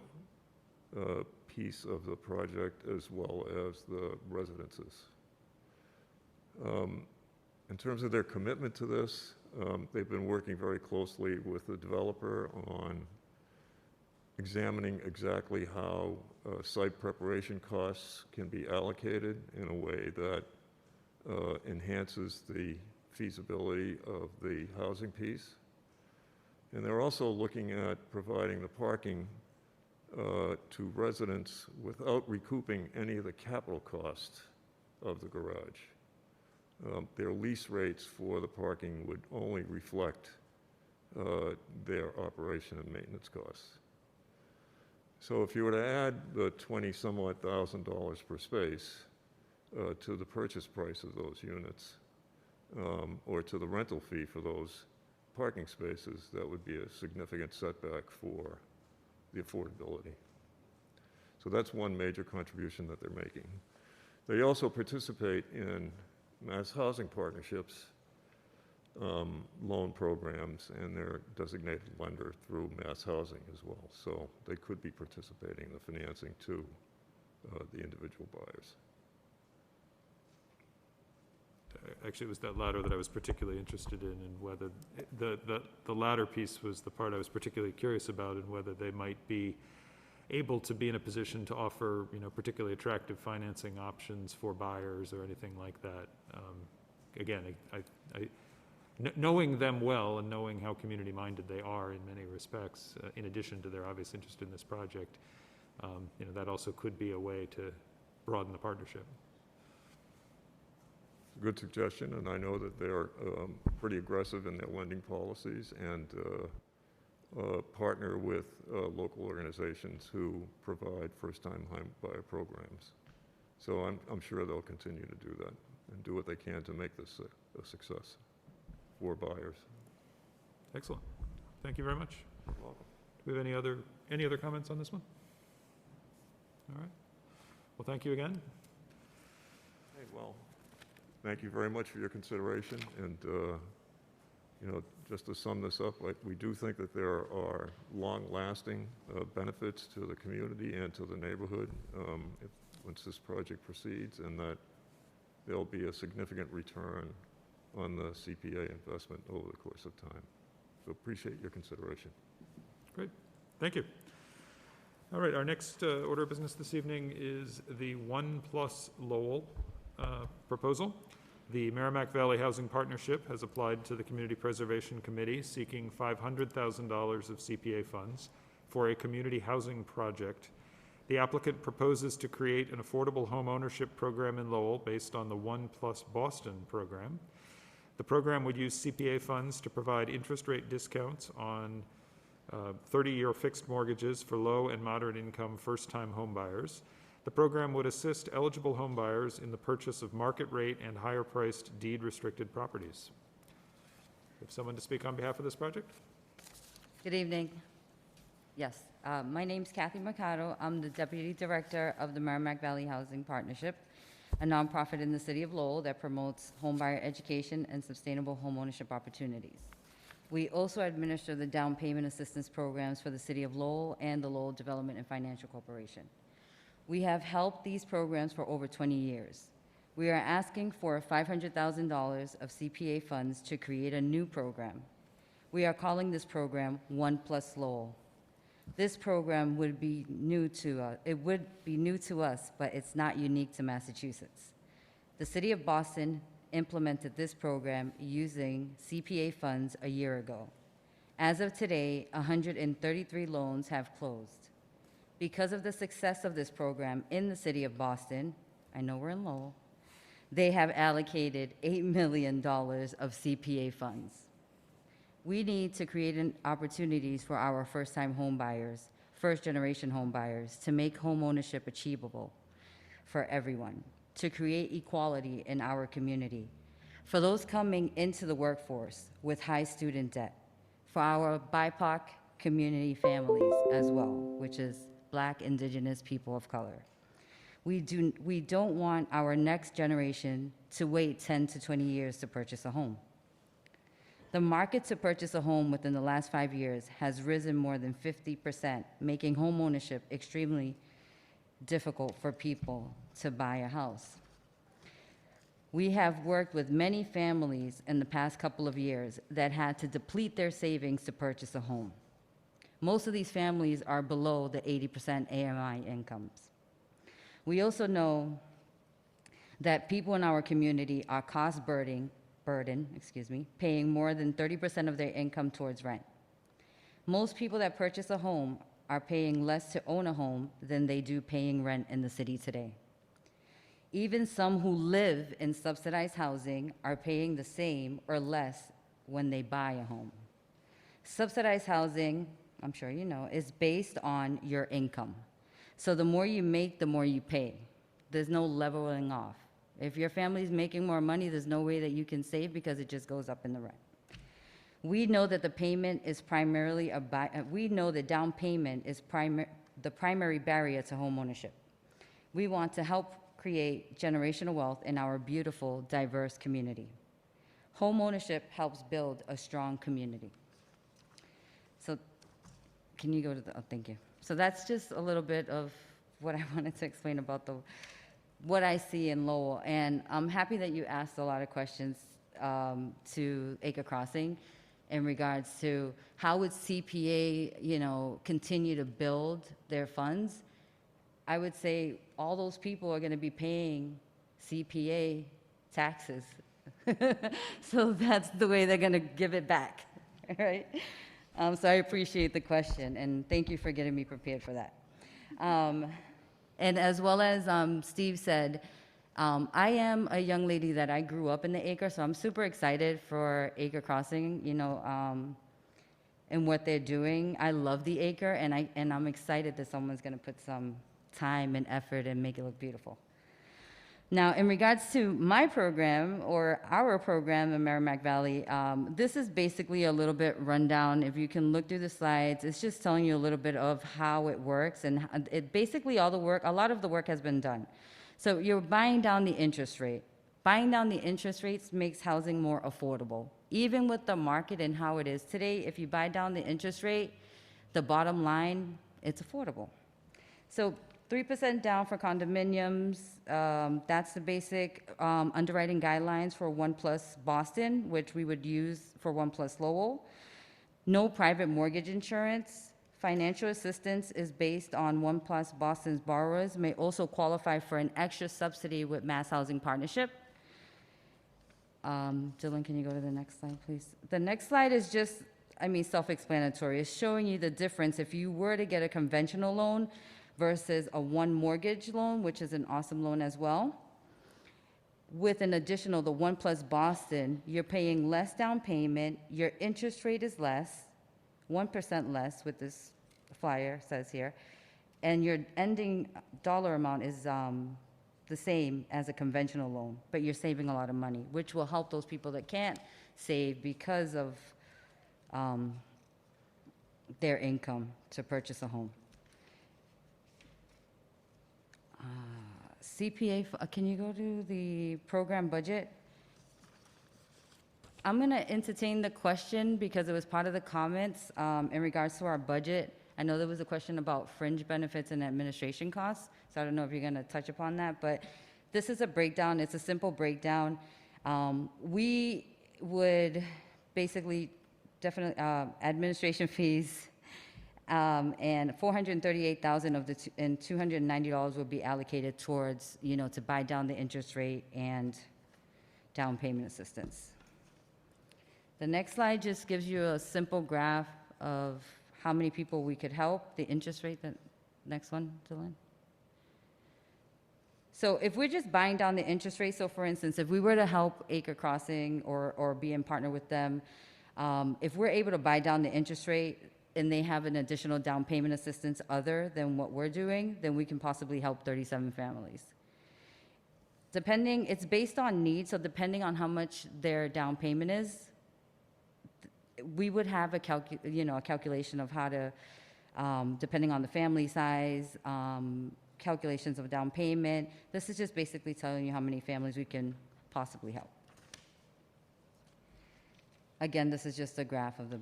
piece of the project as well as the residences. In terms of their commitment to this, they've been working very closely with the developer on examining exactly how site preparation costs can be allocated in a way that enhances the feasibility of the housing piece. And they're also looking at providing the parking to residents without recouping any of the capital costs of the garage. Their lease rates for the parking would only reflect their operation and maintenance costs. So if you were to add the $20-some-odd thousand per space to the purchase price of those units, or to the rental fee for those parking spaces, that would be a significant setback for the affordability. So that's one major contribution that they're making. They also participate in mass housing partnerships, loan programs, and they're designated lender through mass housing as well. So they could be participating in the financing to the individual buyers. Actually, it was that latter that I was particularly interested in, and whether the latter piece was the part I was particularly curious about, and whether they might be able to be in a position to offer, particularly attractive financing options for buyers or anything like that. Again, knowing them well and knowing how community-minded they are in many respects, in addition to their obvious interest in this project, that also could be a way to broaden the partnership. Good suggestion, and I know that they're pretty aggressive in their lending policies and partner with local organizations who provide first-time home buyer programs. So I'm sure they'll continue to do that and do what they can to make this a success for buyers. Excellent. Thank you very much. You're welcome. Do we have any other comments on this one? All right. Well, thank you again. Hey, well, thank you very much for your consideration. And, just to sum this up, we do think that there are long-lasting benefits to the community and to the neighborhood once this project proceeds, and that there'll be a significant return on the CPA investment over the course of time. So appreciate your consideration. Great. Thank you. All right, our next order of business this evening is the 1+ Lowell proposal. The Merrimack Valley Housing Partnership has applied to the Community Preservation Committee seeking $500,000 of CPA funds for a community housing project. The applicant proposes to create an affordable home ownership program in Lowell based on the 1+ Boston program. The program would use CPA funds to provide interest rate discounts on 30-year fixed mortgages for low and moderate income first-time home buyers. The program would assist eligible home buyers in the purchase of market rate and higher priced deed restricted properties. Have someone to speak on behalf of this project? Good evening. Yes, my name's Kathy Mercado. I'm the Deputy Director of the Merrimack Valley Housing Partnership, a nonprofit in the city of Lowell that promotes homebuyer education and sustainable homeownership opportunities. We also administer the down payment assistance programs for the city of Lowell and the Lowell Development and Financial Corporation. We have helped these programs for over 20 years. We are asking for $500,000 of CPA funds to create a new program. We are calling this program 1+ Lowell. This program would be new to, it would be new to us, but it's not unique to Massachusetts. The City of Boston implemented this program using CPA funds a year ago. As of today, 133 loans have closed. Because of the success of this program in the City of Boston, I know we're in Lowell, they have allocated $8 million of CPA funds. We need to create opportunities for our first-time home buyers, first-generation home buyers, to make home ownership achievable for everyone, to create equality in our community, for those coming into the workforce with high student debt, for our BIPOC community families as well, which is Black, Indigenous, people of color. We don't want our next generation to wait 10 to 20 years to purchase a home. The market to purchase a home within the last 5 years has risen more than 50%, making home ownership extremely difficult for people to buy a house. We have worked with many families in the past couple of years that had to deplete their savings to purchase a home. Most of these families are below the 80% AMI incomes. We also know that people in our community are cost burden, paying more than 30% of their income towards rent. Most people that purchase a home are paying less to own a home than they do paying rent in the city today. Even some who live in subsidized housing are paying the same or less when they buy a home. Subsidized housing, I'm sure you know, is based on your income. So the more you make, the more you pay. There's no leveling off. If your family's making more money, there's no way that you can save because it just goes up in the rent. We know that the payment is primarily we know that down payment is the primary barrier to home ownership. We want to help create generational wealth in our beautiful, diverse community. Home ownership helps build a strong community. So, can you go to the, oh, thank you. So that's just a little bit of what I wanted to explain about what I see in Lowell. And I'm happy that you asked a lot of questions to Acre Crossing in regards to how would CPA, continue to build their funds. I would say all those people are going to be paying CPA taxes. So that's the way they're going to give it back, right? So I appreciate the question, and thank you for getting me prepared for that. And as well as Steve said, I am a young lady that I grew up in the Acre, so I'm super excited for Acre Crossing, and what they're doing. I love the Acre, and I'm excited that someone's going to put some time and effort and make it look beautiful. Now, in regards to my program, or our program in Merrimack Valley, this is basically a little bit rundown. If you can look through the slides, it's just telling you a little bit of how it works, and basically a lot of the work has been done. So you're buying down the interest rate. Buying down the interest rates makes housing more affordable. Even with the market and how it is today, if you buy down the interest rate, the bottom line, it's affordable. So 3% down for condominiums. That's the basic underwriting guidelines for 1+ Boston, which we would use for 1+ Lowell. No private mortgage insurance. Financial assistance is based on 1+ Boston's borrowers may also qualify for an extra subsidy with Mass Housing Partnership. Dylan, can you go to the next slide, please? The next slide is just, self-explanatory. It's showing you the difference if you were to get a conventional loan versus a one mortgage loan, which is an awesome loan as well. With an additional, the 1+ Boston, you're paying less down payment, your interest rate is less, 1% less, with this flyer says here, and your ending dollar amount is the same as a conventional loan, but you're saving a lot of money, which will help those people that can't save because of their income to purchase a home. CPA, can you go to the program budget? I'm going to entertain the question because it was part of the comments in regards to our budget. I know there was a question about fringe benefits and administration costs, so I don't know if you're going to touch upon that, but this is a breakdown. It's a simple breakdown. We would basically definitely administration fees And $438,000 of the and $290 will be allocated towards, to buy down the interest rate and down payment assistance. The next slide just gives you a simple graph of how many people we could help, the interest rate, the next one, Dylan. So if we're just buying down the interest rate, so for instance, if we were to help Acre Crossing or be in partner with them, if we're able to buy down the interest rate and they have an additional down payment assistance other than what we're doing, then we can possibly help 37 families. It's based on need, so depending on how much their down payment is, we would have a calculation of how to, depending on the family size, calculations of down payment. This is just basically telling you how many families we can possibly help. Again, this is just a graph of the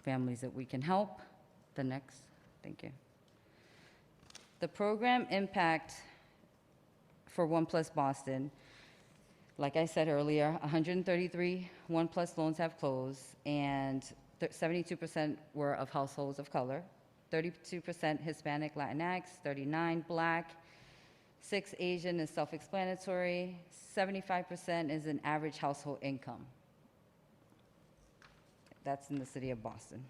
families that we can help. The next, thank you. The program impact for One Plus Boston, like I said earlier, 133 One Plus loans have closed, and 72% were of households of color, 32% Hispanic Latinx, 39 Black, 6 Asian is self-explanatory, 75% is an average household income. That's in the city of Boston.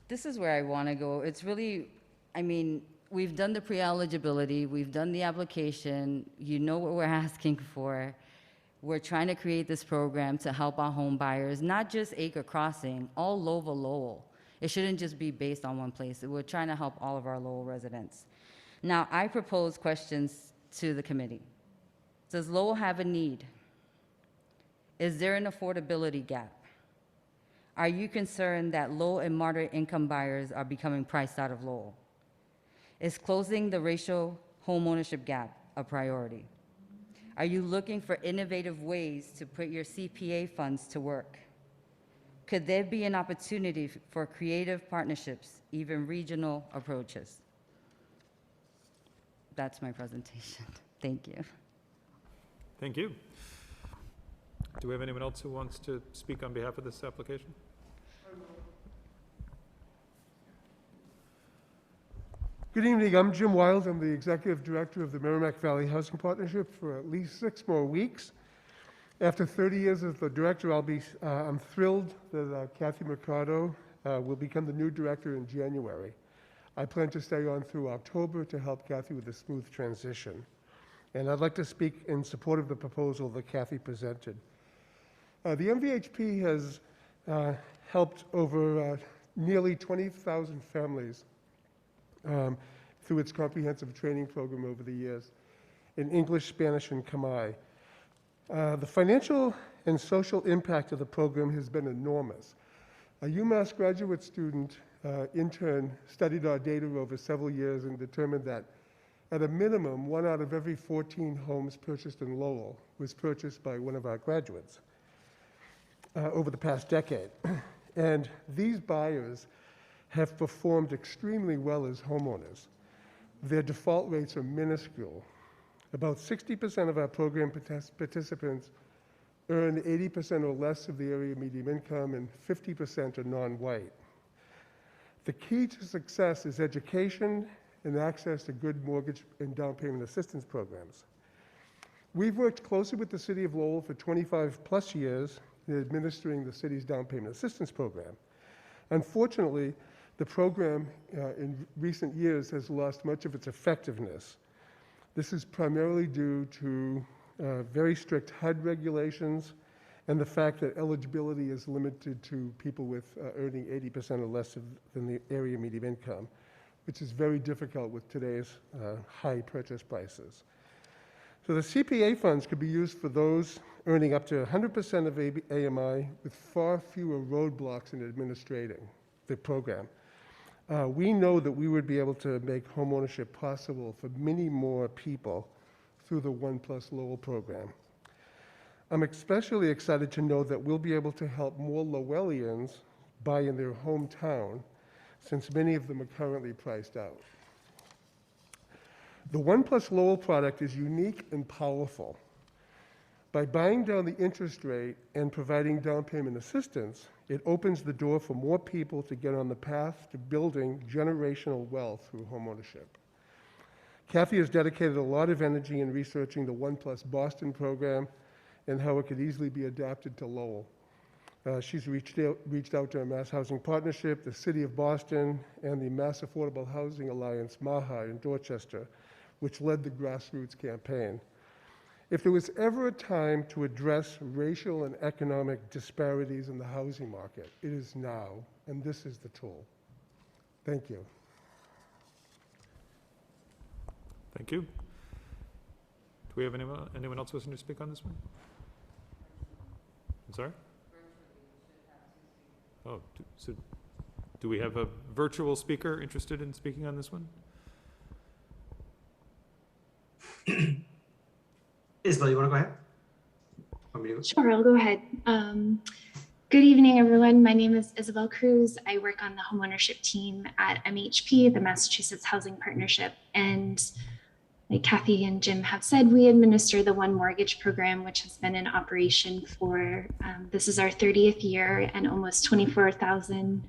This is where I want to go. It's really, we've done the pre-eligibility, we've done the application, you know what we're asking for. We're trying to create this program to help our home buyers, not just Acre Crossing, all over Lowell. It shouldn't just be based on one place. We're trying to help all of our Lowell residents. Now, I propose questions to the committee. Does Lowell have a need? Is there an affordability gap? Are you concerned that low and moderate income buyers are becoming priced out of Lowell? Is closing the racial homeownership gap a priority? Are you looking for innovative ways to put your CPA funds to work? Could there be an opportunity for creative partnerships, even regional approaches? That's my presentation. Thank you. Thank you. Do we have anyone else who wants to speak on behalf of this application? Good evening, I'm Jim Wilde. I'm the Executive Director of the Merrimack Valley Housing Partnership for at least 6 more weeks. After 30 years as the director, I'm thrilled that Kathy Mercado will become the new director in January. I plan to stay on through October to help Kathy with a smooth transition. And I'd like to speak in support of the proposal that Kathy presented. The MVHP has helped over nearly 20,000 families through its comprehensive training program over the years in English, Spanish, and Khmer. The financial and social impact of the program has been enormous. A UMass graduate student intern studied our data over several years and determined that at a minimum, 1 out of every 14 homes purchased in Lowell was purchased by one of our graduates over the past decade. And these buyers have performed extremely well as homeowners. Their default rates are minuscule. About 60% of our program participants earn 80% or less of the area median income, and 50% are non-white. The key to success is education and access to good mortgage and down payment assistance programs. We've worked closely with the City of Lowell for 25 plus years in administering the city's down payment assistance program. Unfortunately, the program in recent years has lost much of its effectiveness. This is primarily due to very strict HUD regulations and the fact that eligibility is limited to people with earning 80% or less than the area median income, which is very difficult with today's high purchase prices. So the CPA funds could be used for those earning up to 100% of AMI with far fewer roadblocks in administrating the program. We know that we would be able to make homeownership possible for many more people through the One Plus Lowell program. I'm especially excited to know that we'll be able to help more Lowellians buy in their hometown, since many of them are currently priced out. The One Plus Lowell product is unique and powerful. By buying down the interest rate and providing down payment assistance, it opens the door for more people to get on the path to building generational wealth through homeownership. Kathy has dedicated a lot of energy in researching the One Plus Boston program and how it could easily be adapted to Lowell. She's reached out to our Mass Housing Partnership, the City of Boston, and the Mass Affordable Housing Alliance, MAHA, in Dorchester, which led the grassroots campaign. If there was ever a time to address racial and economic disparities in the housing market, it is now, and this is the tool. Thank you. Thank you. Do we have anyone else wishing to speak on this one? I'm sorry? Oh, so do we have a virtual speaker interested in speaking on this one? Isabel, you want to go ahead? Want me to go? Sure, I'll go ahead. Good evening, everyone. My name is Isabel Cruz. I work on the homeownership team at MHP, the Massachusetts Housing Partnership. And like Kathy and Jim have said, we administer the One Mortgage program, which has been in operation for, this is our 30th year, and almost 24,000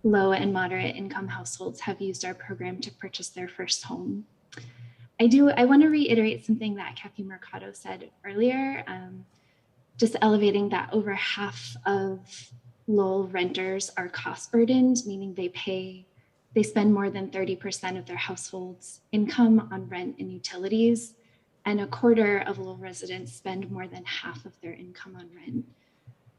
low and moderate income households have used our program to purchase their first home. I want to reiterate something that Kathy Mercado said earlier, just elevating that over half of Lowell renters are cost burdened, meaning they spend more than 30% of their household's income on rent and utilities, and a quarter of Lowell residents spend more than half of their income on rent.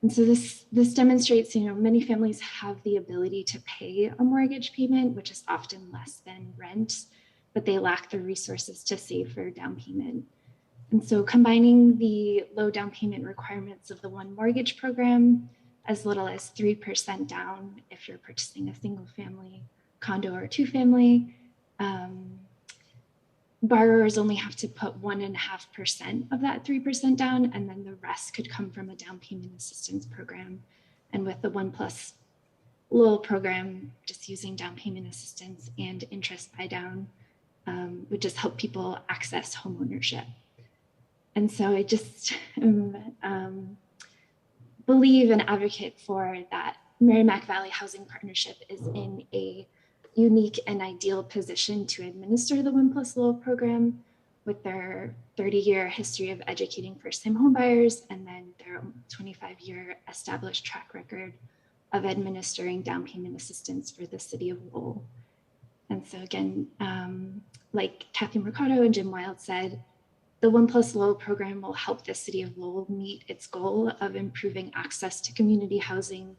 And so this demonstrates, many families have the ability to pay a mortgage payment, which is often less than rent, but they lack the resources to save for down payment. And so combining the low down payment requirements of the One Mortgage program, as little as 3% down if you're purchasing a single family condo or two family, borrowers only have to put 1.5% of that 3% down, and then the rest could come from a down payment assistance program. And with the One Plus Lowell program, just using down payment assistance and interest buy down would just help people access homeownership. And so I just believe and advocate for that. Merrimack Valley Housing Partnership is in a unique and ideal position to administer the One Plus Lowell program with their 30-year history of educating first-time homebuyers and then their 25-year established track record of administering down payment assistance for the city of Lowell. And so again, like Kathy Mercado and Jim Wilde said, the One Plus Lowell program will help the city of Lowell meet its goal of improving access to community housing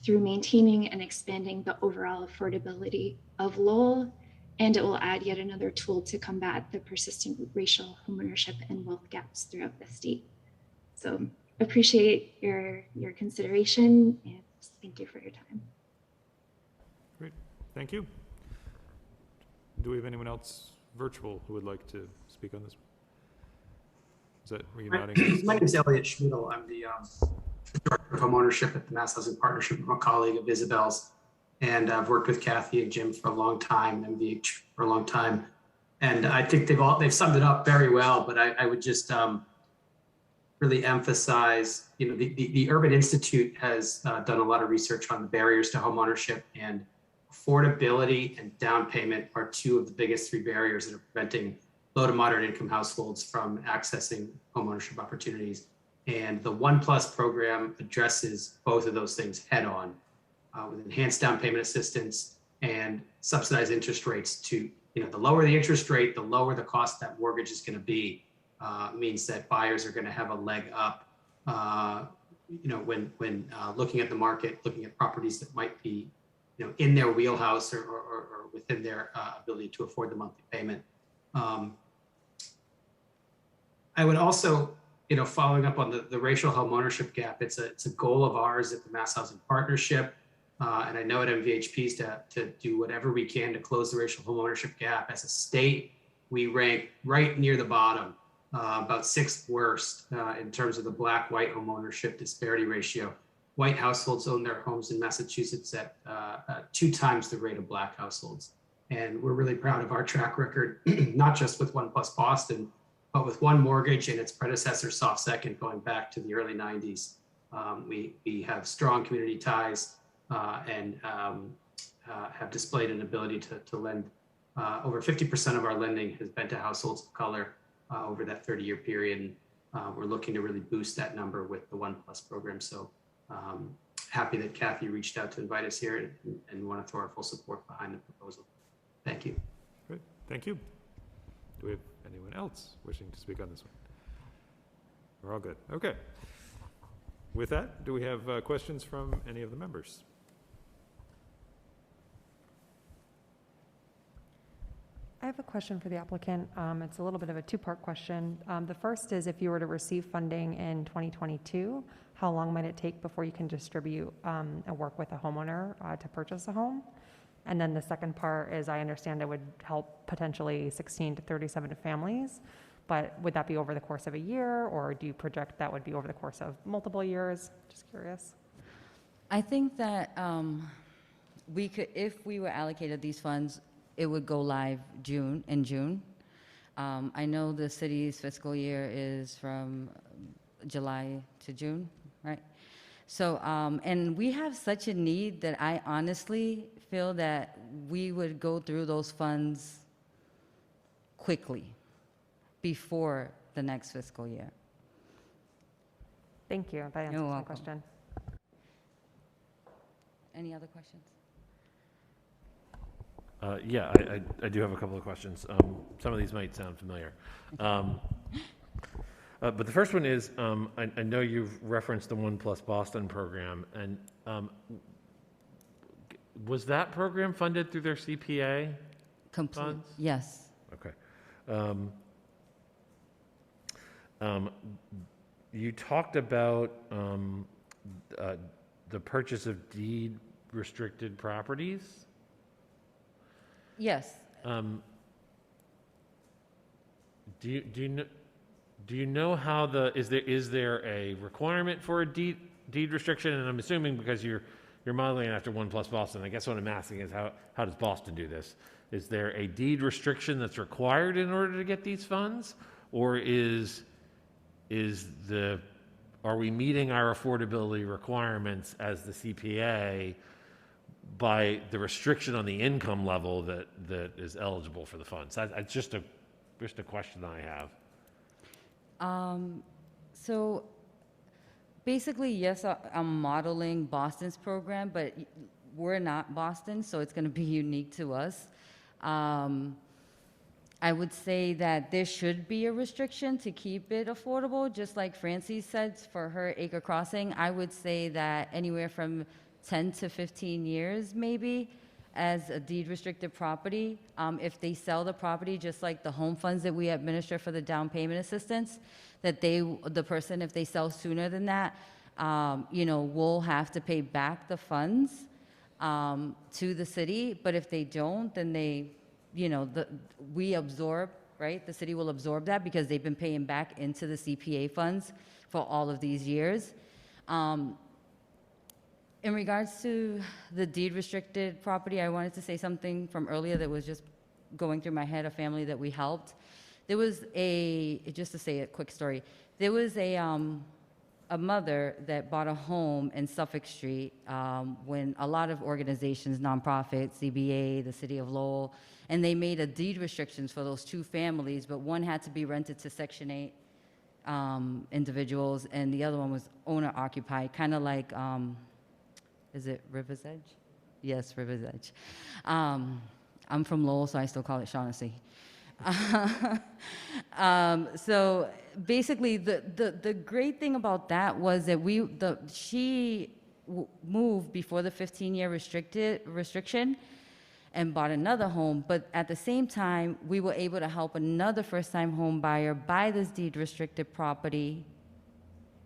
through maintaining and expanding the overall affordability of Lowell, and it will add yet another tool to combat the persistent racial homeownership and wealth gaps throughout the state. So appreciate your consideration, and thank you for your time. Great, thank you. Do we have anyone else virtual who would like to speak on this? Is that, were you nodding? My name is Elliot Schmidl. I'm the Director of Homeownership at the Mass Housing Partnership. I'm a colleague of Isabel's, and I've worked with Kathy and Jim for a long time, MVH for a long time. And I think they've summed it up very well, but I would just really emphasize, the Urban Institute has done a lot of research on the barriers to homeownership, and affordability and down payment are two of the biggest three barriers that are preventing low to moderate income households from accessing homeownership opportunities. And the One Plus program addresses both of those things head on with enhanced down payment assistance and subsidized interest rates to, the lower the interest rate, the lower the cost of that mortgage is going to be. Means that buyers are going to have a leg up, when looking at the market, looking at properties that might be, in their wheelhouse or within their ability to afford the monthly payment. I would also, following up on the racial homeownership gap, it's a goal of ours at the Mass Housing Partnership, and I know at MVHP's to do whatever we can to close the racial homeownership gap. As a state, we rank right near the bottom, about sixth worst in terms of the Black-white homeownership disparity ratio. White households own their homes in Massachusetts at 2 times the rate of Black households. And we're really proud of our track record, not just with One Plus Boston, but with one mortgage and its predecessor soft second going back to the early 90s. We have strong community ties and have displayed an ability to lend. Over 50% of our lending has been to households of color over that 30-year period. And we're looking to really boost that number with the One Plus program. So happy that Kathy reached out to invite us here and want to throw our full support behind the proposal. Thank you. Great, thank you. Do we have anyone else wishing to speak on this one? We're all good. Okay. With that, do we have questions from any of the members? I have a question for the applicant. It's a little bit of a two-part question. The first is, if you were to receive funding in 2022, how long might it take before you can distribute and work with a homeowner to purchase a home? And then the second part is, I understand it would help potentially 16 to 37 families, but would that be over the course of a year, or do you project that would be over the course of multiple years? Just curious. I think that we could, if we were allocated these funds, it would go live in June. I know the city's fiscal year is from July to June, right? So, and we have such a need that I honestly feel that we would go through those funds quickly before the next fiscal year. Thank you. That answers my question. Any other questions? Yeah, I do have a couple of questions. Some of these might sound familiar. But the first one is, I know you've referenced the One Plus Boston program, and was that program funded through their CPA funds? Yes. Okay. You talked about the purchase of deed restricted properties. Yes. Do you know how is there a requirement for a deed restriction? And I'm assuming because you're modeling after One Plus Boston, I guess what I'm asking is how does Boston do this? Is there a deed restriction that's required in order to get these funds, or are we meeting our affordability requirements as the CPA by the restriction on the income level that is eligible for the funds? It's just a question that I have. So basically, yes, I'm modeling Boston's program, but we're not Boston, so it's going to be unique to us. I would say that there should be a restriction to keep it affordable, just like Francie said for her Acre Crossing. I would say that anywhere from 10 to 15 years, maybe, as a deed restricted property. If they sell the property, just like the home funds that we administer for the down payment assistance, that the person, if they sell sooner than that, will have to pay back the funds to the city. But if they don't, then we absorb, right? The city will absorb that because they've been paying back into the CPA funds for all of these years. In regards to the deed restricted property, I wanted to say something from earlier that was just going through my head, a family that we helped. There was just to say a quick story, there was a mother that bought a home in Suffolk Street when a lot of organizations, nonprofits, CBA, the city of Lowell, and they made a deed restrictions for those two families, but one had to be rented to Section 8 individuals, and the other one was owner occupied, kind of like, is it River's Edge? Yes, River's Edge. I'm from Lowell, so I still call it Shaughnessy. So basically, the great thing about that was that she moved before the 15-year restriction and bought another home, but at the same time, we were able to help another first-time home buyer buy this deed-restricted property,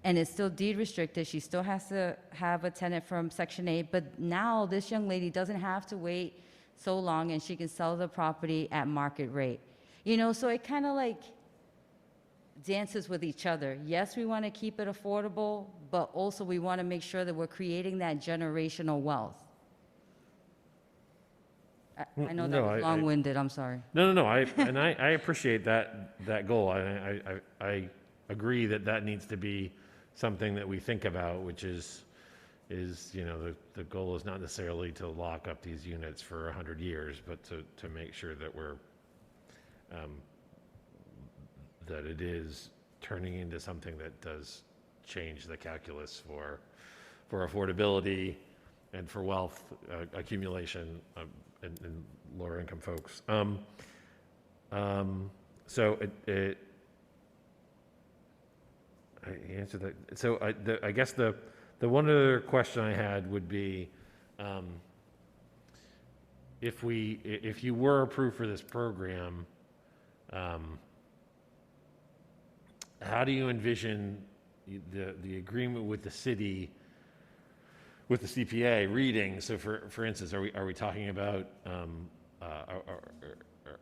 and it's still deed-restricted. She still has to have a tenant from Section 8, but now this young lady doesn't have to wait so long, and she can sell the property at market rate. So it kind of like dances with each other. Yes, we want to keep it affordable, but also we want to make sure that we're creating that generational wealth. I know that No, was long-winded, I'm sorry. No, I appreciate that goal. I agree that that needs to be something that we think about, which is, you know, the goal is not necessarily to lock up these units for 100 years, but to make sure that we're, that it is turning into something that does change the calculus for affordability and for wealth accumulation in lower income folks. So I answered that. So I guess the one other question I had would be, if you were approved for this program, how do you envision the agreement with the city, with the CPA reading? So for instance, are we talking about,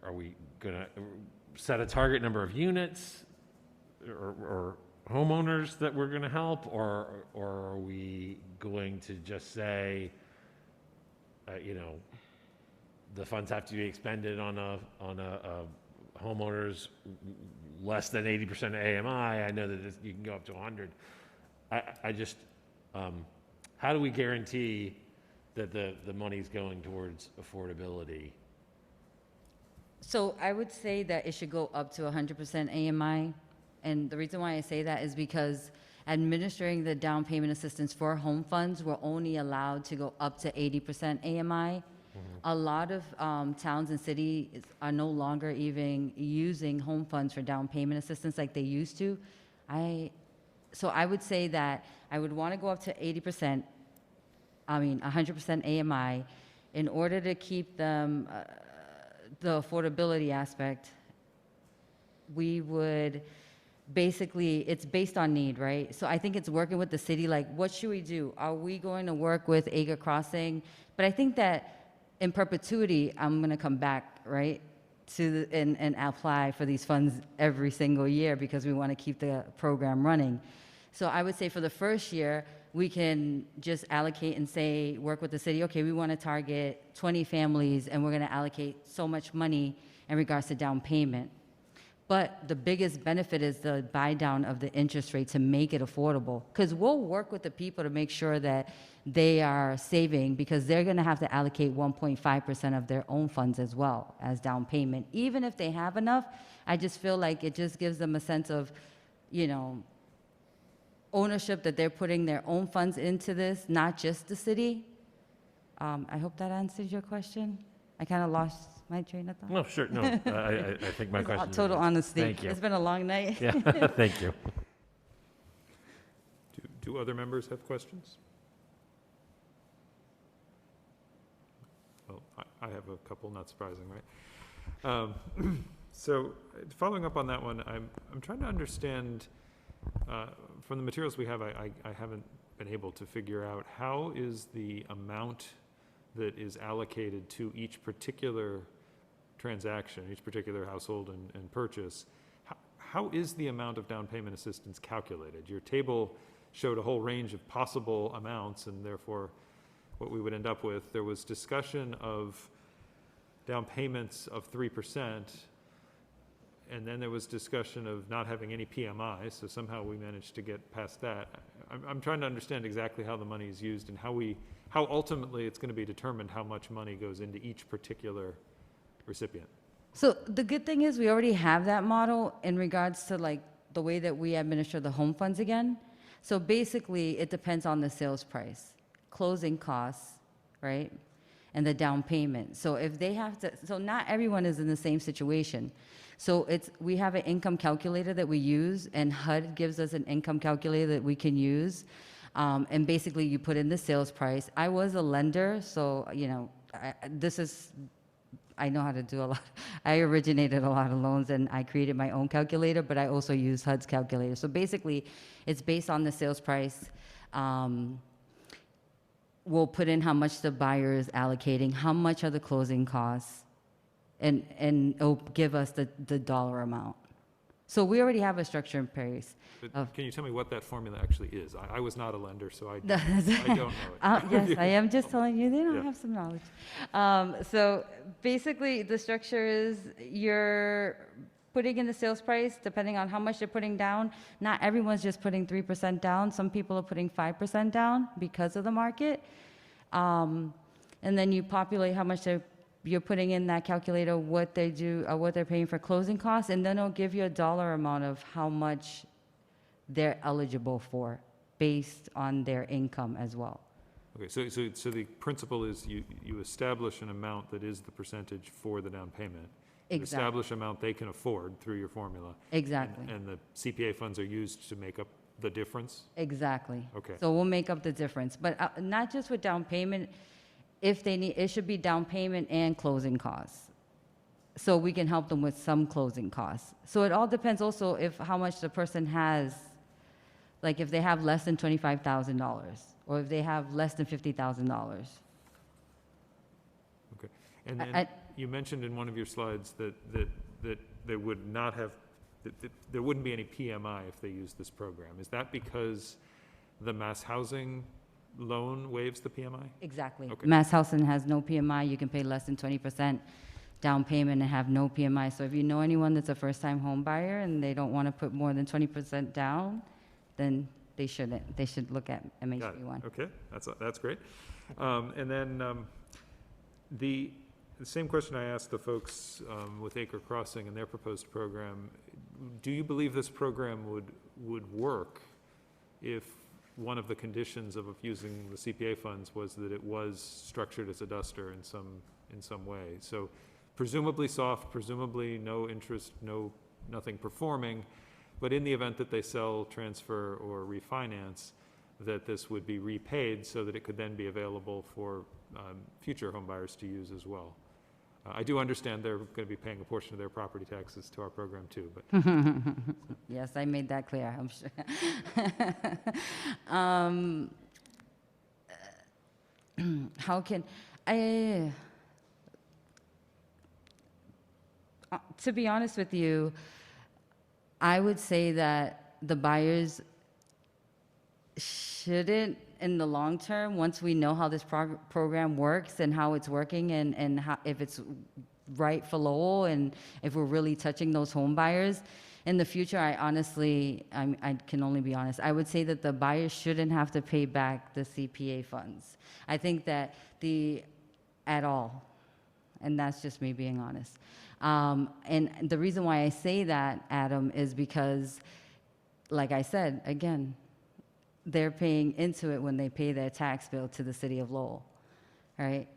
are we gonna set a target number of units or homeowners that we're gonna help, or are we going to just say, you know, the funds have to be expended on a homeowners less than 80% of AMI? I know that you can go up to 100. I just, how do we guarantee that the money's going towards affordability? So I would say that it should go up to 100% AMI. And the reason why I say that is because administering the down payment assistance for home funds, we're only allowed to go up to 80% AMI. A lot of towns and cities are no longer even using home funds for down payment assistance like they used to. So I would say that I would want to go up to 100% AMI in order to keep them, the affordability aspect. We would basically, it's based on need, right? So I think it's working with the city, like, what should we do? Are we going to work with Acre Crossing? But I think that in perpetuity, I'm going to come back, right, and apply for these funds every single year because we want to keep the program running. So I would say for the first year, we can just allocate and say, work with the city, okay, we want to target 20 families and we're going to allocate so much money in regards to down payment. But the biggest benefit is the buy down of the interest rate to make it affordable. Because we'll work with the people to make sure that they are saving, because they're going to have to allocate 1.5% of their own funds as well as down payment. Even if they have enough, I just feel like it just gives them a sense of, you know, ownership, that they're putting their own funds into this, not just the city. I hope that answers your question. I kind of lost my train of thought. No, sure. No, I think my question. Total honesty. Thank you. It's been a long night. Yeah, thank you. Do other members have questions? Well, I have a couple, not surprising, right? So following up on that one, I'm trying to understand, from the materials we have, I haven't been able to figure out how is the amount that is allocated to each particular transaction, each particular household and purchase. How is the amount of down payment assistance calculated? Your table showed a whole range of possible amounts, and therefore what we would end up with, there was discussion of down payments of 3%, and then there was discussion of not having any PMI, so somehow we managed to get past that. I'm trying to understand exactly how the money is used and how ultimately it's going to be determined how much money goes into each particular recipient. So the good thing is we already have that model in regards to like the way that we administer the home funds again. So basically it depends on the sales price, closing costs, right? And the down payment. So if they have to, so not everyone is in the same situation. So we have an income calculator that we use, and HUD gives us an income calculator that we can use. And basically you put in the sales price. I was a lender, so, you know, I know how to do a lot. I originated a lot of loans and I created my own calculator, but I also use HUD's calculator. So basically it's based on the sales price. We'll put in how much the buyer is allocating, how much are the closing costs, and it'll give us the dollar amount. So we already have a structure in place. But can you tell me what that formula actually is? I was not a lender, so I No, don't know it. Yes, I am just telling you, they don't Yeah. have some knowledge. So basically, the structure is you're putting in the sales price, depending on how much you're putting down. Not everyone's just putting 3% down. Some people are putting 5% down because of the market. And then you populate how much you're putting in that calculator, what they do, what they're paying for closing costs, and then it'll give you a dollar amount of how much they're eligible for based on their income as well. Okay, so the principle is you establish an amount that is the percentage for the down payment. You Exactly. establish amount they can afford through your formula. Exactly. And the CPA funds are used to make up the difference? Exactly. Okay. So we'll make up the difference, but not just with down payment. If they need, it should be down payment and closing costs. So we can help them with some closing costs. So it all depends also if how much the person has, like if they have less than $25,000 or if they have less than $50,000. Okay. And then you mentioned in one of your slides that there would not have, that there wouldn't be any PMI if they use this program. Is that because the mass housing loan waives the PMI? Exactly. Okay. Mass housing has no PMI. You can pay less than 20% down payment and have no PMI. So if you know anyone that's a first-time home buyer and they don't want to put more than 20% down, then they shouldn't. They should look at Got it. MHP1. Okay, that's great. And then the same question I asked the folks with Acre Crossing and their proposed program. Do you believe this program would work if one of the conditions of using the CPA funds was that it was structured as a duster in some way? So presumably soft, presumably no interest, nothing performing, but in the event that they sell, transfer, or refinance, that this would be repaid so that it could then be available for future home buyers to use as well. I do understand they're going to be paying a portion of their property taxes to our program too, but Yes, I made that clear, I'm sure. How can I, to be honest with you, I would say that the buyers shouldn't, in the long term, once we know how this program works and how it's working and how, if it's right for Lowell and if we're really touching those home buyers, in the future, I honestly, I can only be honest, I would say that the buyers shouldn't have to pay back the CPA funds. I think that at all, and that's just me being honest. And the reason why I say that, Adam, is because, like I said, again, they're paying into it when they pay their tax bill to the city of Lowell, right?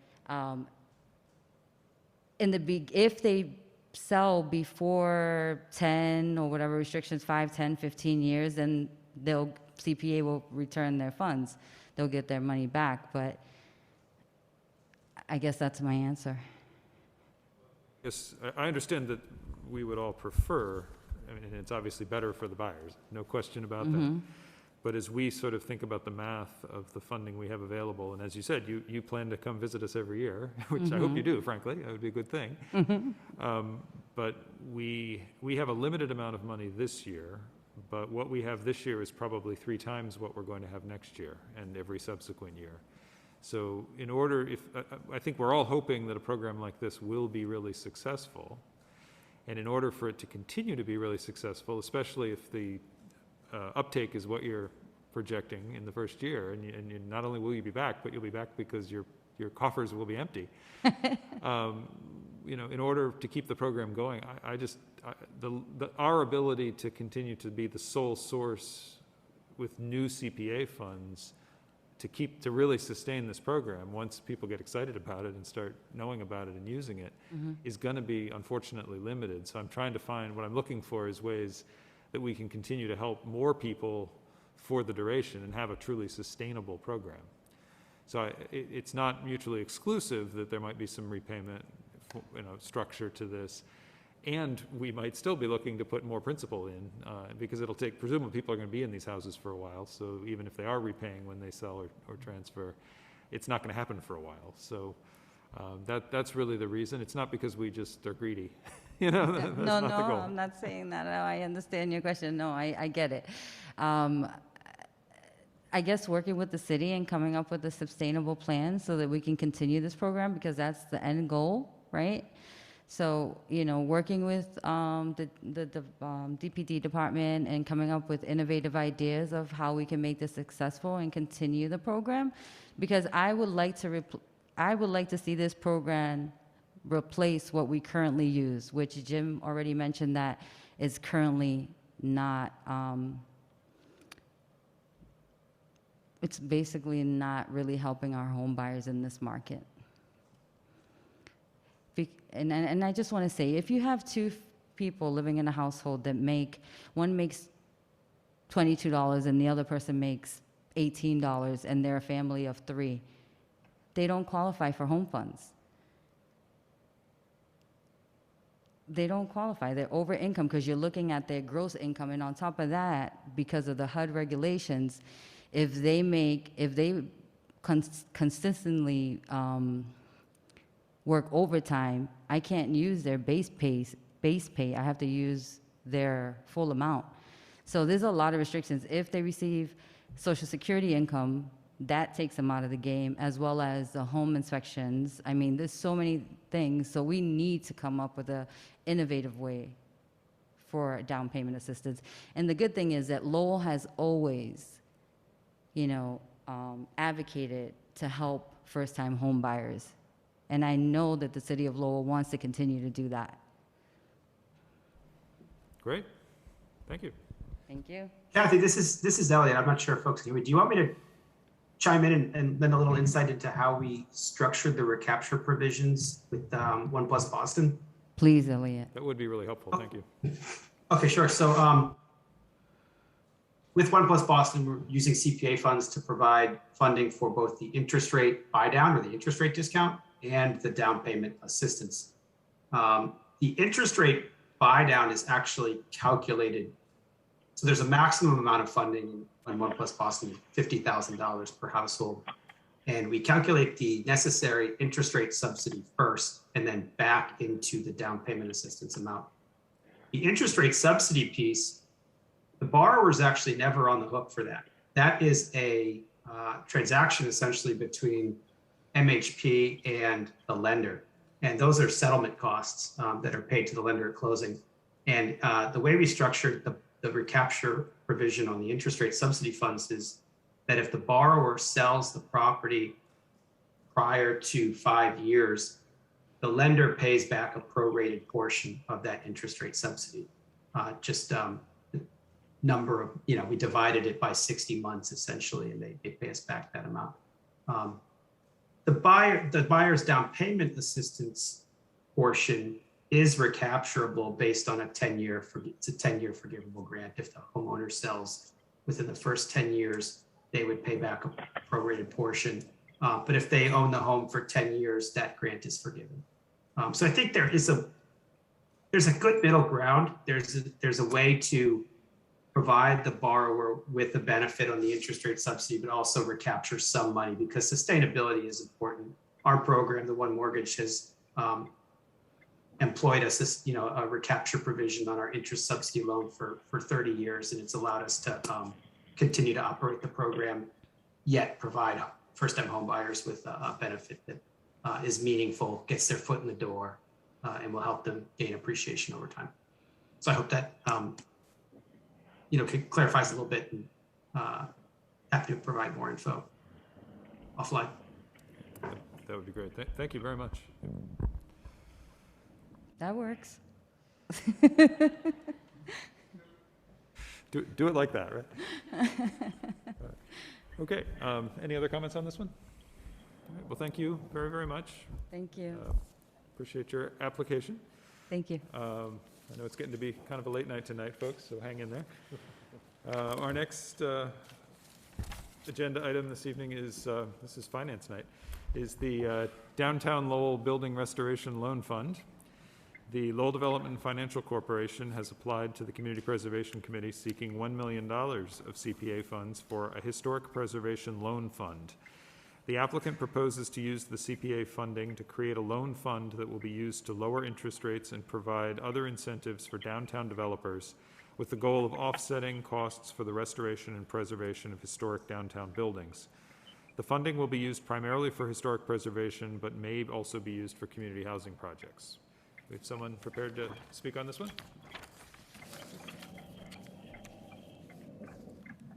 If they sell before 10 or whatever restrictions, 5, 10, 15 years, then CPA will return their funds. They'll get their money back, but I guess that's my answer. yes, I understand that we would all prefer, I mean, and it's obviously better for the buyers, no question about that. But as we sort of think about the math of the funding we have available, and as you said, you plan to come visit us every year, which I hope you do, frankly, that would be a good thing. But we have a limited amount of money this year, but what we have this year is probably 3 times what we're going to have next year and every subsequent year. So in order, I think we're all hoping that a program like this will be really successful. And in order for it to continue to be really successful, especially if the uptake is what you're projecting in the first year, and you not only will you be back, but you'll be back because your coffers will be empty. In order to keep the program going, our ability to continue to be the sole source with new CPA funds to really sustain this program, once people get excited about it and start knowing about it and using it, is going to be unfortunately limited. So I'm trying to find, what I'm looking for is ways that we can continue to help more people for the duration and have a truly sustainable program. So it's not mutually exclusive that there might be some repayment structure to this, and we might still be looking to put more principal in because it'll take, presumably people are going to be in these houses for a while, so even if they are repaying when they sell or transfer, it's not going to happen for a while. So that's really the reason. It's not because we just are greedy. You know, that's No, not the no, goal. I'm not saying that. I understand your question. No, I get it. I guess working with the city and coming up with a sustainable plan so that we can continue this program, because that's the end goal, right? So, you know, working with the DPD department and coming up with innovative ideas of how we can make this successful and continue the program, because I would like to see this program replace what we currently use, which Jim already mentioned that is currently not, it's basically not really helping our home buyers in this market. And I just want to say, if you have two people living in a household that one makes $22 and the other person makes $18 and they're a family of 3, they don't qualify for home funds. They don't qualify. They're over income because you're looking at their gross income. And on top of that, because of the HUD regulations, if they consistently work overtime, I can't use their base pay. I have to use their full amount. So there's a lot of restrictions. If they receive Social Security income, that takes them out of the game, as well as the home inspections. I mean, there's so many things. So we need to come up with an innovative way for down payment assistance. And the good thing is that Lowell has always, you know, advocated to help first-time home buyers. And I know that the city of Lowell wants to continue to do that. Great. Thank you. Thank you. Kathy, this is Elliot. I'm not sure if folks can hear me. Do you want me to chime in and lend a little insight into how we structured the recapture provisions with One Plus Boston? Please, Elliot. That would be really helpful. Thank you. Okay, sure. So with One Plus Boston, we're using CPA funds to provide funding for both the interest rate buy down or the interest rate discount and the down payment assistance. The interest rate buy down is actually calculated. So there's a maximum amount of funding on One Plus Boston, $50,000 per household. And we calculate the necessary interest rate subsidy first and then back into the down payment assistance amount. The interest rate subsidy piece, the borrower is actually never on the hook for that. That is a transaction essentially between MHP and the lender. And those are settlement costs that are paid to the lender at closing. And the way we structured the recapture provision on the interest rate subsidy funds is that if the borrower sells the property prior to 5 years, the lender pays back a prorated portion of that interest rate subsidy. Number of, we divided it by 60 months essentially, and they pay us back that amount. The buyer's down payment assistance portion is recapturable based on it's a 10-year forgivable grant. If the homeowner sells within the first 10 years, they would pay back a prorated portion. But if they own the home for 10 years, that grant is forgiven. So I think there's a good middle ground. There's a way to provide the borrower with the benefit on the interest rate subsidy, but also recapture some money, because sustainability is important. Our program, the One Mortgage, has employed us as a recapture provision on our interest subsidy loan for 30 years, and it's allowed us to continue to operate the program, yet provide first-time home buyers with a benefit that is meaningful, gets their foot in the door, and will help them gain appreciation over time. So I hope that clarifies a little bit, and happy to provide more info offline. That would be great. Thank you very much. That works. Do it like that, right? Okay. Any other comments on this one? All right, well, thank you very, very much. Thank you. Appreciate your application. Thank you. I know it's getting to be kind of a late night tonight, folks, so hang in there. Our next agenda item this evening is, this is Finance Night, is the Downtown Lowell Building Restoration Loan Fund. The Lowell Development Financial Corporation has applied to the Community Preservation Committee seeking $1 million of CPA funds for a historic preservation loan fund. The applicant proposes to use the CPA funding to create a loan fund that will be used to lower interest rates and provide other incentives for downtown developers with the goal of offsetting costs for the restoration and preservation of historic downtown buildings. The funding will be used primarily for historic preservation, but may also be used for community housing projects. We have someone prepared to speak on this one?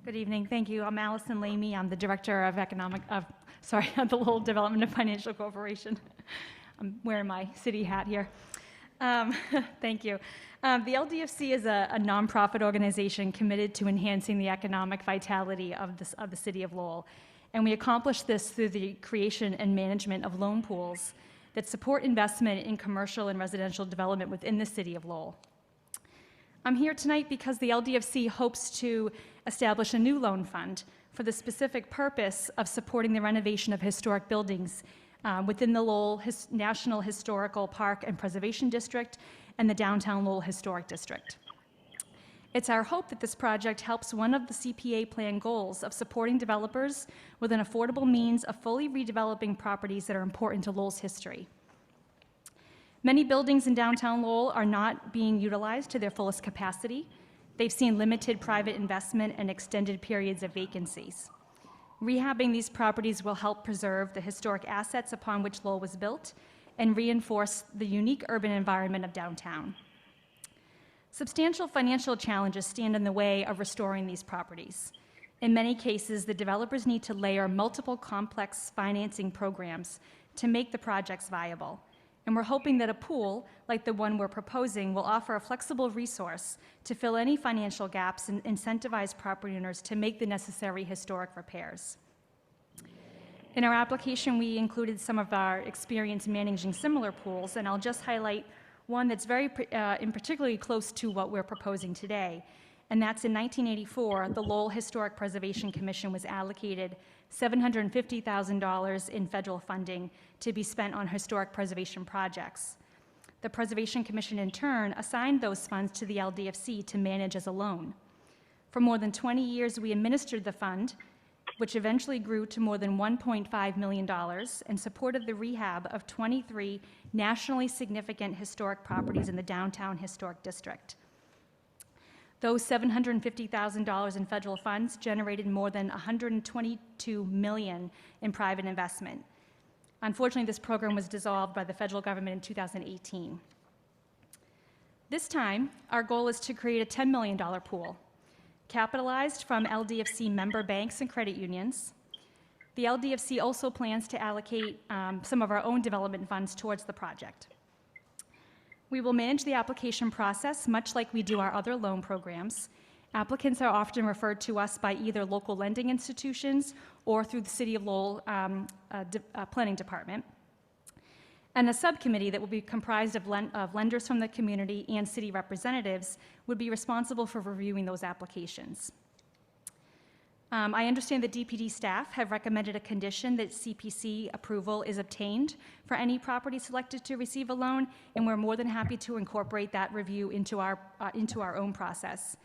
Good evening. Thank you. I'm Allison Lamy. I'm the Director of the Lowell Development and Financial Corporation. I'm wearing my city hat here. Thank you. The LDFC is a nonprofit organization committed to enhancing the economic vitality of the city of Lowell. And we accomplish this through the creation and management of loan pools that support investment in commercial and residential development within the city of Lowell. I'm here tonight because the LDFC hopes to establish a new loan fund for the specific purpose of supporting the renovation of historic buildings within the Lowell National Historical Park and Preservation District and the Downtown Lowell Historic District. It's our hope that this project helps one of the CPA plan goals of supporting developers with an affordable means of fully redeveloping properties that are important to Lowell's history. Many buildings in downtown Lowell are not being utilized to their fullest capacity. They've seen limited private investment and extended periods of vacancies. Rehabbing these properties will help preserve the historic assets upon which Lowell was built and reinforce the unique urban environment of downtown. Substantial financial challenges stand in the way of restoring these properties. In many cases, the developers need to layer multiple complex financing programs to make the projects viable. And we're hoping that a pool, like the one we're proposing, will offer a flexible resource to fill any financial gaps and incentivize property owners to make the necessary historic repairs. In our application, we included some of our experience managing similar pools, and I'll just highlight one that's very particularly close to what we're proposing today, and that's in 1984, the Lowell Historic Preservation Commission was allocated $750,000 in federal funding to be spent on historic preservation projects. The Preservation Commission, in turn, assigned those funds to the LDFC to manage as a loan. For more than 20 years, we administered the fund, which eventually grew to more than $1.5 million and supported the rehab of 23 nationally significant historic properties in the downtown historic district. Those $750,000 in federal funds generated more than $122 million in private investment. Unfortunately, this program was dissolved by the federal government in 2018. This time, our goal is to create a $10 million pool, capitalized from LDFC member banks and credit unions. The LDFC also plans to allocate some of our own development funds towards the project. We will manage the application process much like we do our other loan programs. Applicants are often referred to us by either local lending institutions or through the City of Lowell Planning Department. And a subcommittee that will be comprised of lenders from the community and city representatives would be responsible for reviewing those applications. I understand that DPD staff have recommended a condition that CPC approval is obtained for any property selected to receive a loan, and we're more than happy to incorporate that review into our own process.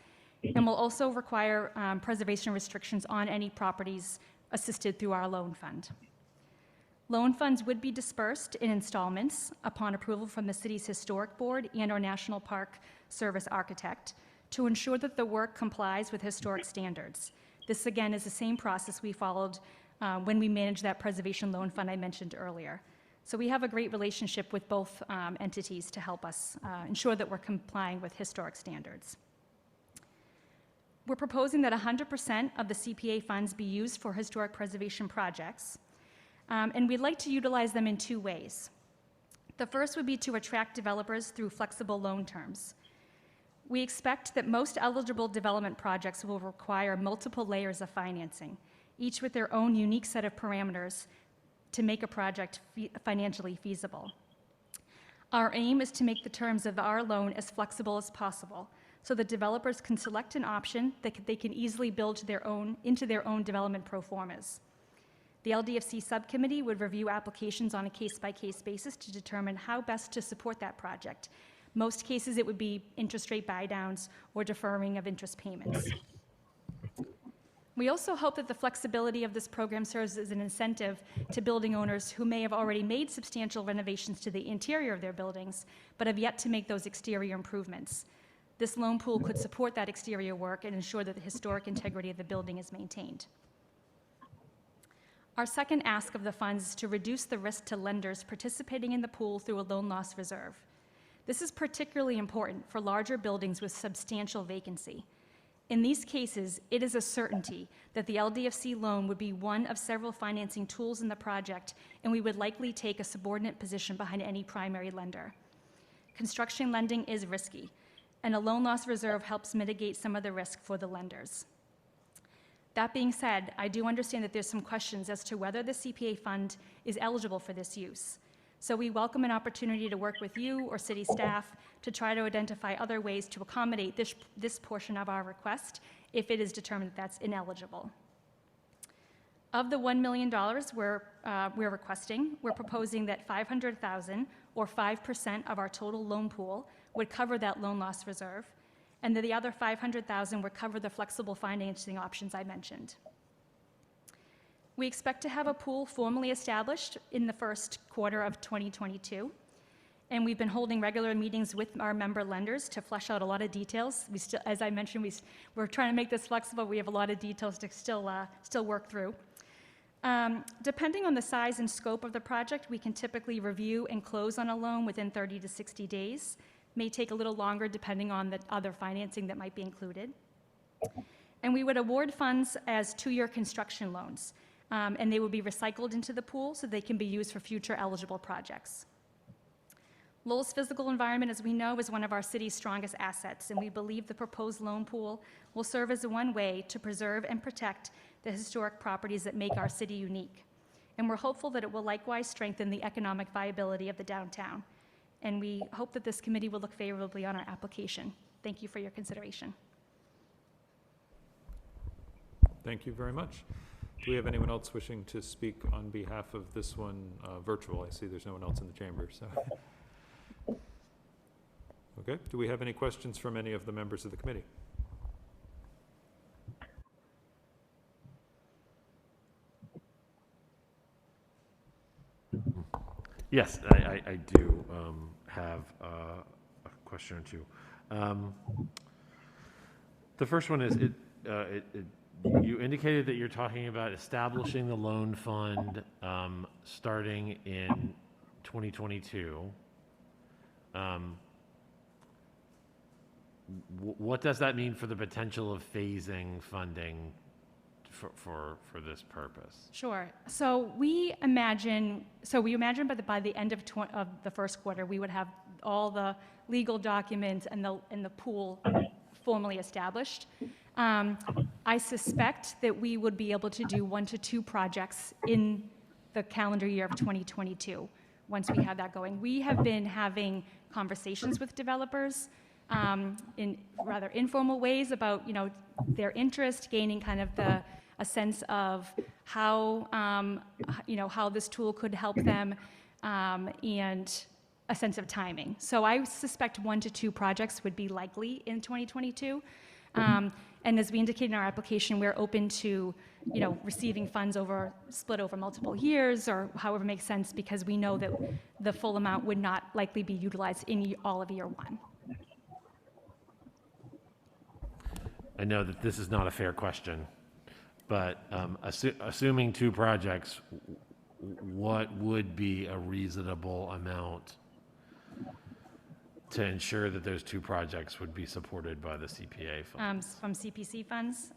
And we'll also require preservation restrictions on any properties assisted through our loan fund. Loan funds would be dispersed in installments upon approval from the city's historic board and our National Park Service architect to ensure that the work complies with historic standards. This, again, is the same process we followed when we managed that preservation loan fund I mentioned earlier. So we have a great relationship with both entities to help us ensure that we're complying with historic standards. We're proposing that 100% of the CPA funds be used for historic preservation projects, and we'd like to utilize them in two ways. The first would be to attract developers through flexible loan terms. We expect that most eligible development projects will require multiple layers of financing, each with their own unique set of parameters to make a project financially feasible. Our aim is to make the terms of our loan as flexible as possible so that developers can select an option that they can easily build into their own development pro formas. The LDFC subcommittee would review applications on a case-by-case basis to determine how best to support that project. Most cases, it would be interest rate buy-downs or deferring of interest payments. We also hope that the flexibility of this program serves as an incentive to building owners who may have already made substantial renovations to the interior of their buildings, but have yet to make those exterior improvements. This loan pool could support that exterior work and ensure that the historic integrity of the building is maintained. Our second ask of the funds is to reduce the risk to lenders participating in the pool through a loan loss reserve. This is particularly important for larger buildings with substantial vacancy. In these cases, it is a certainty that the LDFC loan would be one of several financing tools in the project, and we would likely take a subordinate position behind any primary lender. Construction lending is risky, and a loan loss reserve helps mitigate some of the risk for the lenders. That being said, I do understand that there's some questions as to whether the CPA fund is eligible for this use. So we welcome an opportunity to work with you or city staff to try to identify other ways to accommodate this portion of our request if it is determined that that's ineligible. Of the $1 million we're requesting, we're proposing that $500,000 or 5% of our total loan pool would cover that loan loss reserve, and that the other $500,000 would cover the flexible financing options I mentioned. We expect to have a pool formally established in the first quarter of 2022, and we've been holding regular meetings with our member lenders to flesh out a lot of details. We still, as I mentioned, we're trying to make this flexible. We have a lot of details to still work through. Depending on the size and scope of the project, we can typically review and close on a loan within 30 to 60 days. May take a little longer depending on the other financing that might be included. And we would award funds as 2-year construction loans. And they will be recycled into the pool so they can be used for future eligible projects. Lowell's physical environment, as we know, is one of our city's strongest assets, and we believe the proposed loan pool will serve as one way to preserve and protect the historic properties that make our city unique. And we're hopeful that it will likewise strengthen the economic viability of the downtown. And we hope that this committee will look favorably on our application. Thank you for your consideration. Thank you very much. Do we have anyone else wishing to speak on behalf of this one virtual? I see there's no one else in the chamber, so. Okay, do we have any questions from any of the members of the committee? Yes, I do have a question or two. The first one is, you indicated that you're talking about establishing the loan fund starting in 2022. What does that mean for the potential of phasing funding for this purpose? Sure. So we imagine by the end of the first quarter, we would have all the legal documents and the pool formally established. I suspect that we would be able to do 1 to 2 projects in the calendar year of 2022 once we have that going. We have been having conversations with developers in rather informal ways about their interest, gaining kind of a sense of how how this tool could help them, and a sense of timing. So I suspect 1 to 2 projects would be likely in 2022. And as we indicated in our application, we're open to, receiving funds split over multiple years or however makes sense, because we know that the full amount would not likely be utilized in all of year 1. I know that this is not a fair question, but assuming 2 projects, what would be a reasonable amount to ensure that those 2 projects would be supported by the CPA funds? From CPC funds?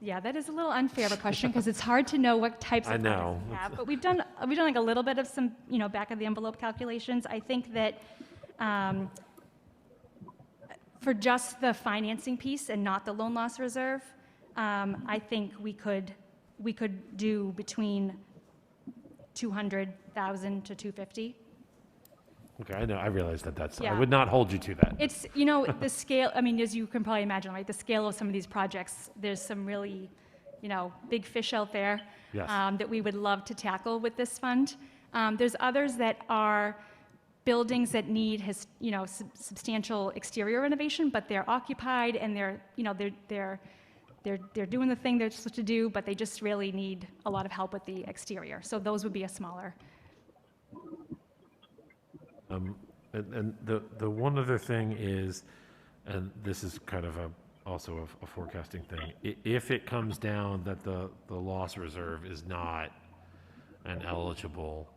Yeah, that is a little unfair of a question because it's hard to know what types of funds we have. But we've done like a little bit of some back of the envelope calculations. I think that for just the financing piece and not the loan loss reserve, I think we could do between $200,000 to $250,000. Okay, I know. I realize that's. Yeah. I would not hold you to that. It's the scale. I mean, as you can probably imagine, right? The scale of some of these projects. There's some really, big fish out there. Yes. That we would love to tackle with this fund. There's others that are buildings that need substantial exterior renovation, but they're occupied and they're they're doing the thing they're supposed to do, but they just really need a lot of help with the exterior. So those would be a smaller. And the one other thing is, and this is kind of also a forecasting thing, if it comes down that the loss reserve is not an eligible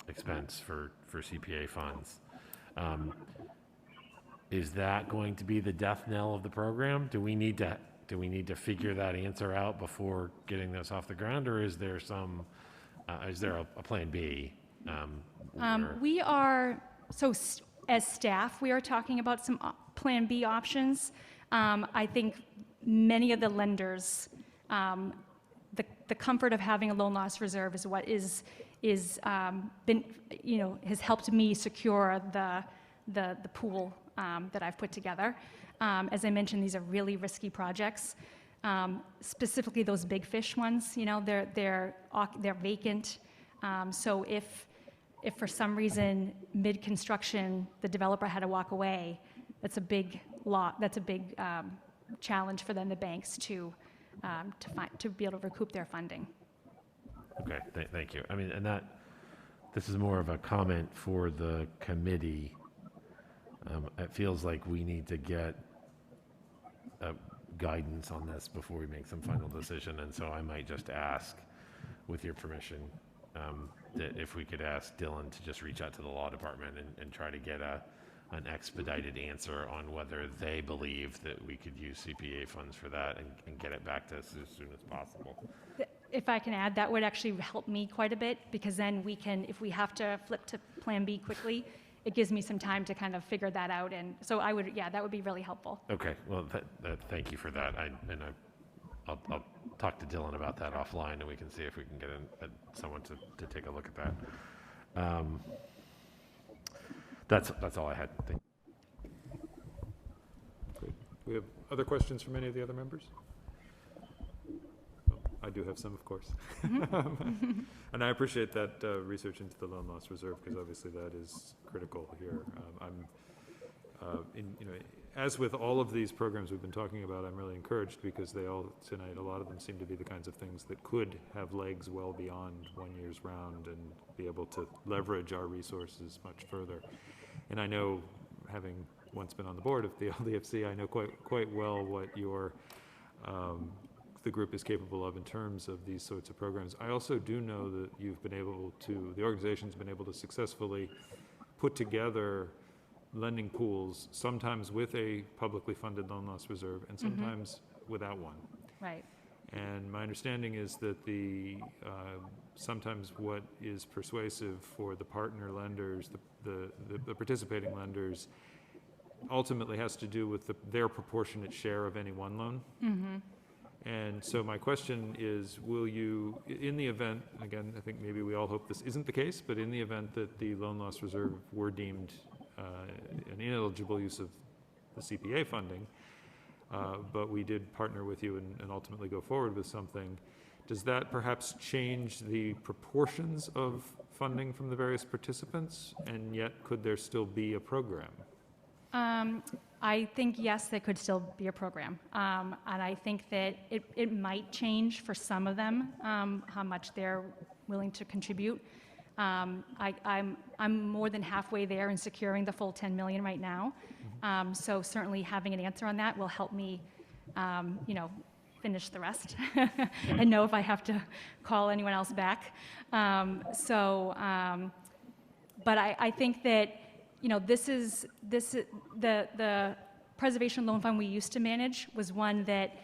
expense for CPA funds, is that going to be the death knell of the program? Do we need to figure that answer out before getting this off the ground, or is there a plan B? We are, as staff, we are talking about some Plan B options. I think many of the lenders, the comfort of having a loan loss reserve is what has helped me secure the pool that I've put together. As I mentioned, these are really risky projects. Specifically those big fish ones, they're vacant. So if for some reason mid-construction the developer had to walk away, that's a big challenge for then the banks to be able to recoup their funding. Okay, thank you. I mean, and this is more of a comment for the committee. It feels like we need to get guidance on this before we make some final decision, and so I might just ask, with your permission, that if we could ask Dylan to just reach out to the law department and try to get an expedited answer on whether they believe that we could use CPA funds for that and get it back to us as soon as possible. If I can add, that would actually help me quite a bit, because then we can, if we have to flip to Plan B quickly, it gives me some time to kind of figure that out. And so that would be really helpful. Okay, well, thank you for that. I'll talk to Dylan about that offline, and we can see if we can get someone to take a look at that. That's all I had. Thank you. Great. We have other questions from any of the other members? I do have some, of course. And I appreciate that research into the loan loss reserve, because obviously that is critical here. As with all of these programs we've been talking about, I'm really encouraged, because a lot of them seem to be the kinds of things that could have legs well beyond 1 year's round and be able to leverage our resources much further. And I know, having once been on the board of the LDFC, I know quite well what the group is capable of in terms of these sorts of programs. I also do know that the organization's been able to successfully put together lending pools, sometimes with a publicly funded loan loss reserve and sometimes without one. Right. And my understanding is that sometimes what is persuasive for the partner lenders, the participating lenders, ultimately has to do with their proportionate share of any one loan. Mm-hmm. And so my question is, will you, in the event, again, I think maybe we all hope this isn't the case, but in the event that the loan loss reserve were deemed an ineligible use of the CPA funding, but we did partner with you and ultimately go forward with something, does that perhaps change the proportions of funding from the various participants, and yet could there still be a program? I think, yes, there could still be a program. And I think that it might change for some of them, how much they're willing to contribute. I'm more than halfway there in securing the full 10 million right now. So certainly having an answer on that will help me, finish the rest and know if I have to call anyone else back. But I think that, the preservation loan fund we used to manage was one that,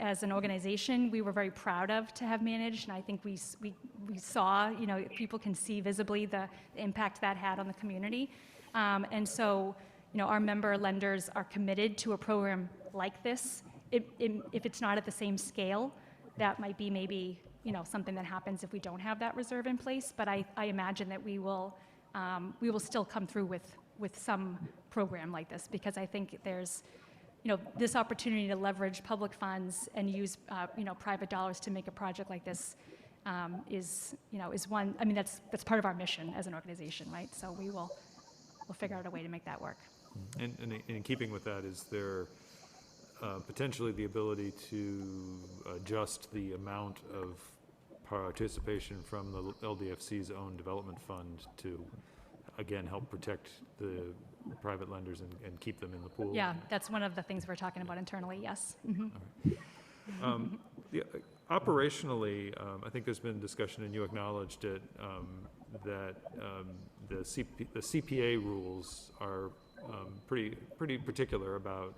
as an organization, we were very proud of to have managed, and I think we saw, people can see visibly the impact that had on the community. And so, our member lenders are committed to a program like this. If it's not at the same scale, that might be maybe, something that happens if we don't have that reserve in place. But I imagine that we will still come through with some program like this, because I think there's, this opportunity to leverage public funds and use, private dollars to make a project like this is one. I mean, that's part of our mission as an organization, right? So we'll figure out a way to make that work. And in keeping with that, is there potentially the ability to adjust the amount of participation from the LDFC's own development fund to, again, help protect the private lenders and keep them in the pool. Yeah, that's one of the things we're talking about internally, yes. Operationally, I think there's been discussion, and you acknowledged it, that the CPA rules are pretty particular about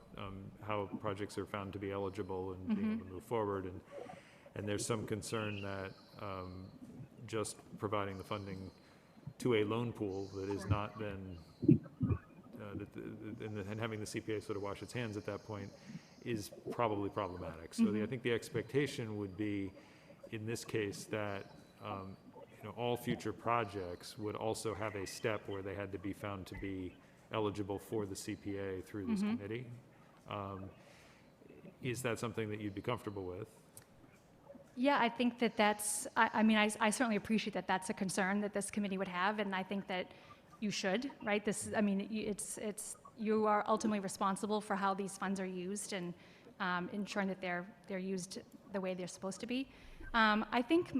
how projects are found to be eligible and being able to move forward. And there's some concern that just providing the funding to a loan pool that is not then, and having the CPA sort of wash its hands at that point is probably problematic. So I think the expectation would be, in this case, that all future projects would also have a step where they had to be found to be eligible for the CPA through this committee. Is that something that you'd be comfortable with? Yeah, I think that's, I mean, I certainly appreciate that that's a concern that this committee would have, and I think that you should, right? This, I mean, you are ultimately responsible for how these funds are used and ensuring that they're used the way they're supposed to be. I think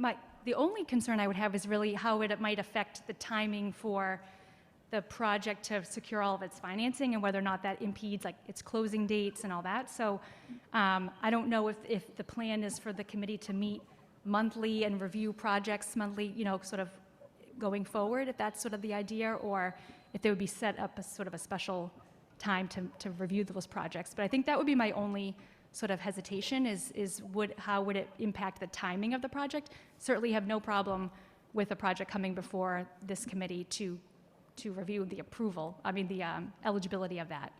the only concern I would have is really how it might affect the timing for the project to secure all of its financing and whether or not that impedes like its closing dates and all that. So I don't know if the plan is for the committee to meet monthly and review projects monthly, sort of going forward, if that's sort of the idea, or if they would be set up as sort of a special time to review those projects. But I think that would be my only sort of hesitation is how would it impact the timing of the project? Certainly have no problem with a project coming before this committee to review the eligibility of that.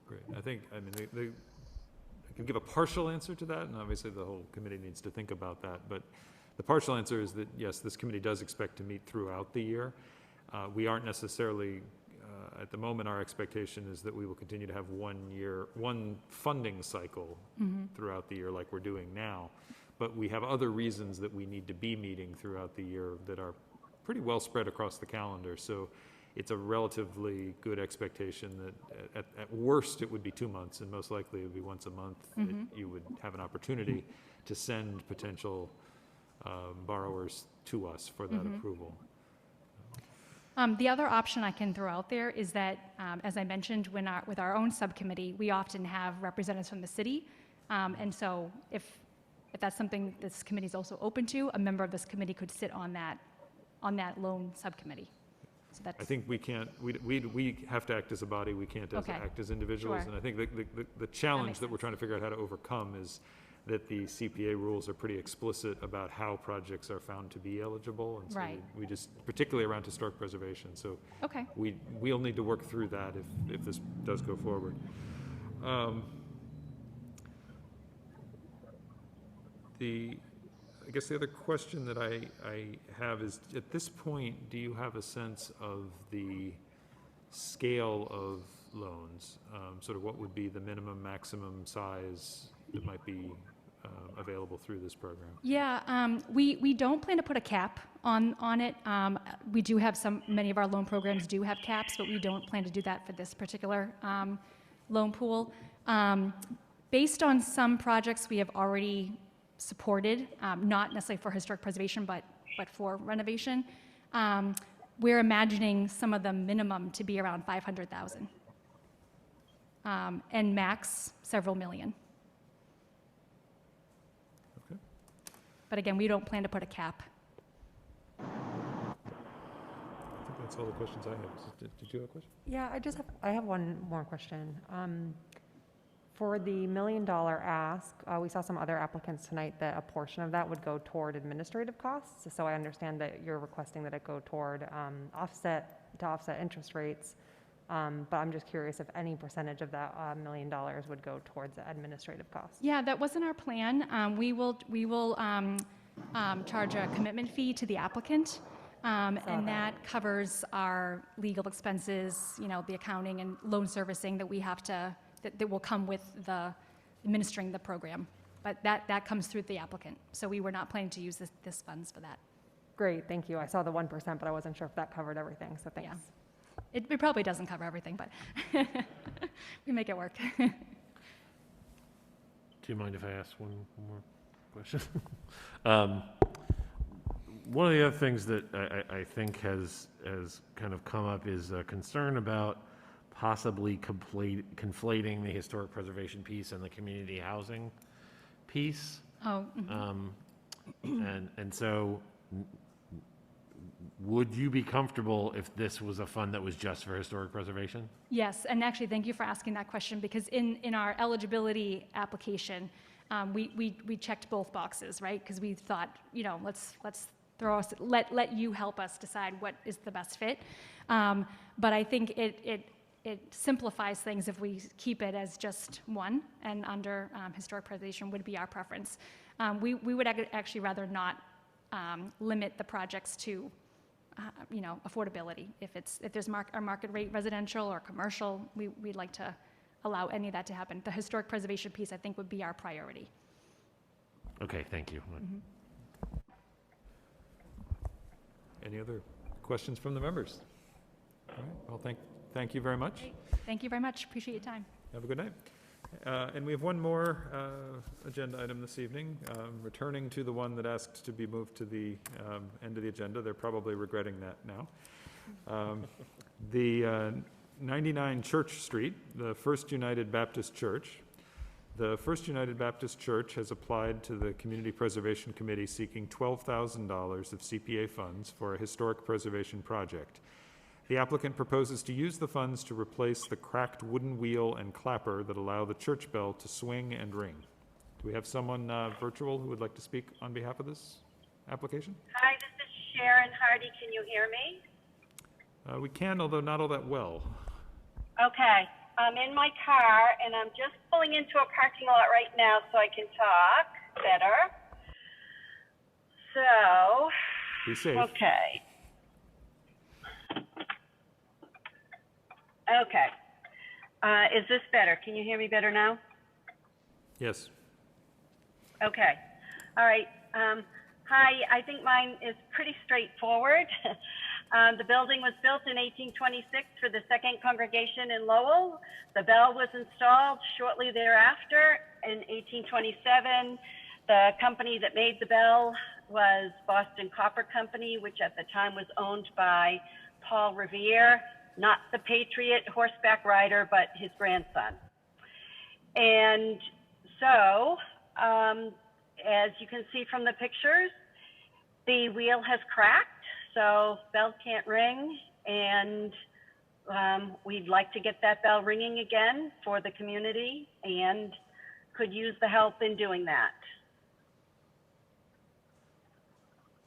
Great. I can give a partial answer to that, and obviously the whole committee needs to think about that. But the partial answer is that, yes, this committee does expect to meet throughout the year. We aren't necessarily, at the moment, our expectation is that we will continue to have one funding cycle throughout the year like we're doing now. But we have other reasons that we need to be meeting throughout the year that are pretty well spread across the calendar. So it's a relatively good expectation that at worst it would be 2 months, and most likely it would be once a month that you would have an opportunity to send potential borrowers to us for that approval. The other option I can throw out there is that, as I mentioned, with our own subcommittee, we often have representatives from the city. And so if that's something this committee is also open to, a member of this committee could sit on that loan subcommittee. So that's, I think we can't, we have to act as a body, we can't act as individuals. Sure. And I think the challenge that we're trying to figure out how to overcome is that the CPA rules are pretty explicit about how projects are found to be eligible. And so we just, particularly around historic preservation. So we'll need to work through that if this does go forward. I guess the other question that I have is, at this point, do you have a sense of the scale of loans? Sort of what would be the minimum, maximum size that might be available through this program? Yeah, we don't plan to put a cap on it. We do have many of our loan programs do have caps, but we don't plan to do that for this particular loan pool. Based on some projects we have already supported, not necessarily for historic preservation, but for renovation, we're imagining some of the minimum to be around 500,000, and max several million. Okay. But again, we don't plan to put a cap. I think that's all the questions I have. Did you have a question? Yeah, I have one more question. For the $1 million ask, we saw some other applicants tonight that a portion of that would go toward administrative costs. So I understand that you're requesting that it go toward offset interest rates. But I'm just curious if any percentage of that $1 million would go towards administrative costs. Yeah, that wasn't our plan. We will charge a commitment fee to the applicant, and that covers our legal expenses, the accounting and loan servicing that we have to. That will come with the administering the program, but that comes through the applicant. So we were not planning to use this funds for that. Great, thank you. I saw the 1%, but I wasn't sure if that covered everything, so thanks. Yeah. It probably doesn't cover everything, but we make it work. Do you mind if I ask one more question? One of the other things that I think has kind of come up is a concern about possibly conflating the historic preservation piece and the community housing piece. Oh, And so would you be comfortable if this was a fund that was just for historic preservation? yes, and actually, thank you for asking that question, because in our eligibility application, we checked both boxes, right? Because we thought, you know, let's let you help us decide what is the best fit. But I think it simplifies things if we keep it as just one, and under historic preservation would be our preference. We would actually rather not limit the projects to you know, affordability. If there's a market rate residential or commercial, we'd like to allow any of that to happen. The historic preservation piece, I think, would be our priority. Okay, thank you. Any other questions from the members? All right, well, thank you very much. Great. Thank you very much. Appreciate your time. Have a good night. And we have one more agenda item this evening, returning to the one that asked to be moved to the end of the agenda. They're probably regretting that now. The 99 Church Street, the First United Baptist Church. The First United Baptist Church has applied to the Community Preservation Committee seeking $12,000 of CPA funds for a historic preservation project. The applicant proposes to use the funds to replace the cracked wooden wheel and clapper that allow the church bell to swing and ring. Do we have someone virtual who would like to speak on behalf of this application? Hi, this is Sharon Hardy. Can you hear me? We can, although not all that well. Okay. I'm in my car, and I'm just pulling into a parking lot right now so I can talk better. So, be safe. Okay. Okay. Is this better? Can you hear me better now? Yes. Okay. All right. Hi, I think mine is pretty straightforward. The building was built in 1826 for the Second Congregation in Lowell. The bell was installed shortly thereafter in 1827. The company that made the bell was Boston Copper Company, which at the time was owned by Paul Revere, not the Patriot horseback rider, but his grandson. And so, as you can see from the pictures, the wheel has cracked. So bell can't ring, and we'd like to get that bell ringing again for the community and could use the help in doing that.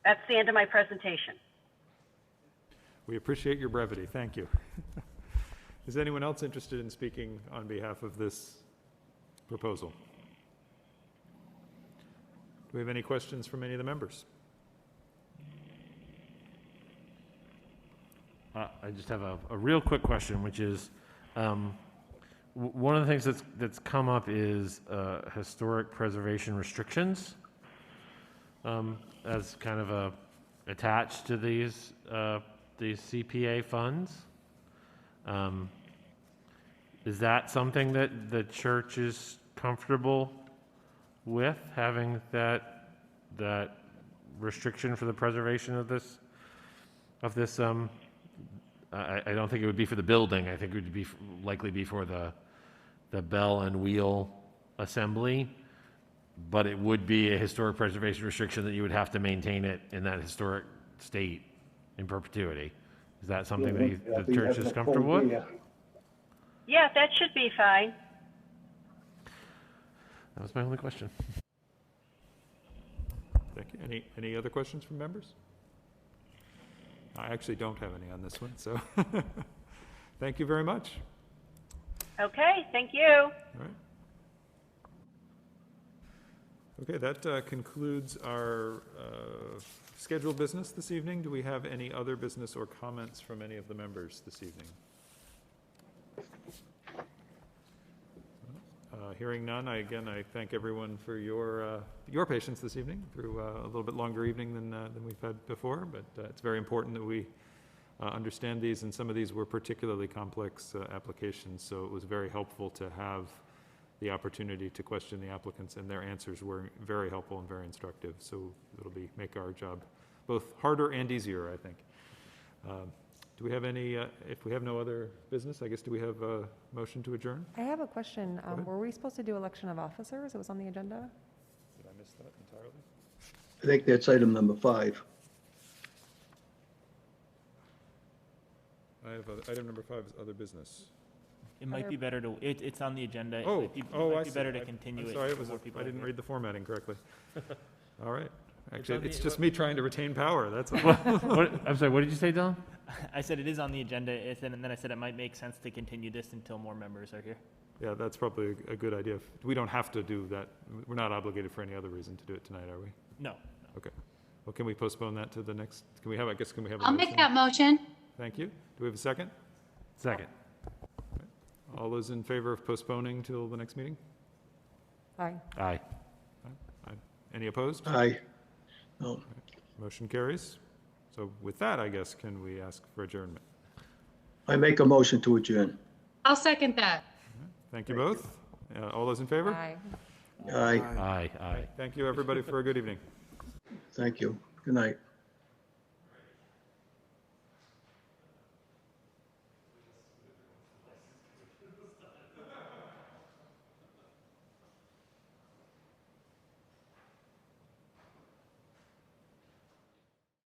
That's the end of my presentation. We appreciate your brevity. Thank you. Is anyone else interested in speaking on behalf of this proposal? Do we have any questions from any of the members? I just have a real quick question, which is, one of the things that's come up is historic preservation restrictions as kind of attached to these CPA funds. Is that something that the church is comfortable with, having that restriction for the preservation of this? I don't think it would be for the building. I think it would likely be for the bell and wheel assembly, but it would be a historic preservation restriction that you would have to maintain it in that historic state in perpetuity. Is that something that the church is comfortable with? Yeah, that should be fine. That was my only question. Thank you. Any other questions from members? I actually don't have any on this one, so thank you very much. Okay, thank you. All right. Okay, that concludes our scheduled business this evening. Do we have any other business or comments from any of the members this evening? Hearing none, I thank everyone for your patience this evening through a little bit longer evening than we've had before, but it's very important that we understand these, and some of these were particularly complex applications, so it was very helpful to have the opportunity to question the applicants, and their answers were very helpful and very instructive. So it'll make our job both harder and easier, I think. Do we have any, if we have no other business, I guess, do we have a motion to adjourn? I have a question. ahead. Were we supposed to do election of officers? It was on the agenda? Did I miss that entirely? I think that's item number 5. I have item number 5 is other business. It might be better to, it's on the agenda. It Oh, might be- oh, I It might be see. better to continue I'm it. sorry, before people I are didn't here. read the formatting correctly. All right. on Actually, the- it's just me trying to retain power, that's all. I'm sorry, what did you say, Don? I said it is on the agenda, and then I said it might make sense to continue this until more members are here. Yeah, that's probably a good idea. We don't have to do that. We're not obligated for any other reason to do it tonight, are we? No. Okay. Well, can we postpone that to the next, can we have a I'll make that motion. Thank you. Do we have a second? Second. All those in favor of postponing till the next meeting? Aye. Aye. Aye. Any opposed? Aye. No. Motion carries. So with that, I guess, can we ask for adjournment? I make a motion to adjourn. I'll second that. Thank you both. All those in favor? Aye. Aye. Aye, aye. Thank you, everybody, for a good evening. Thank you. Good night.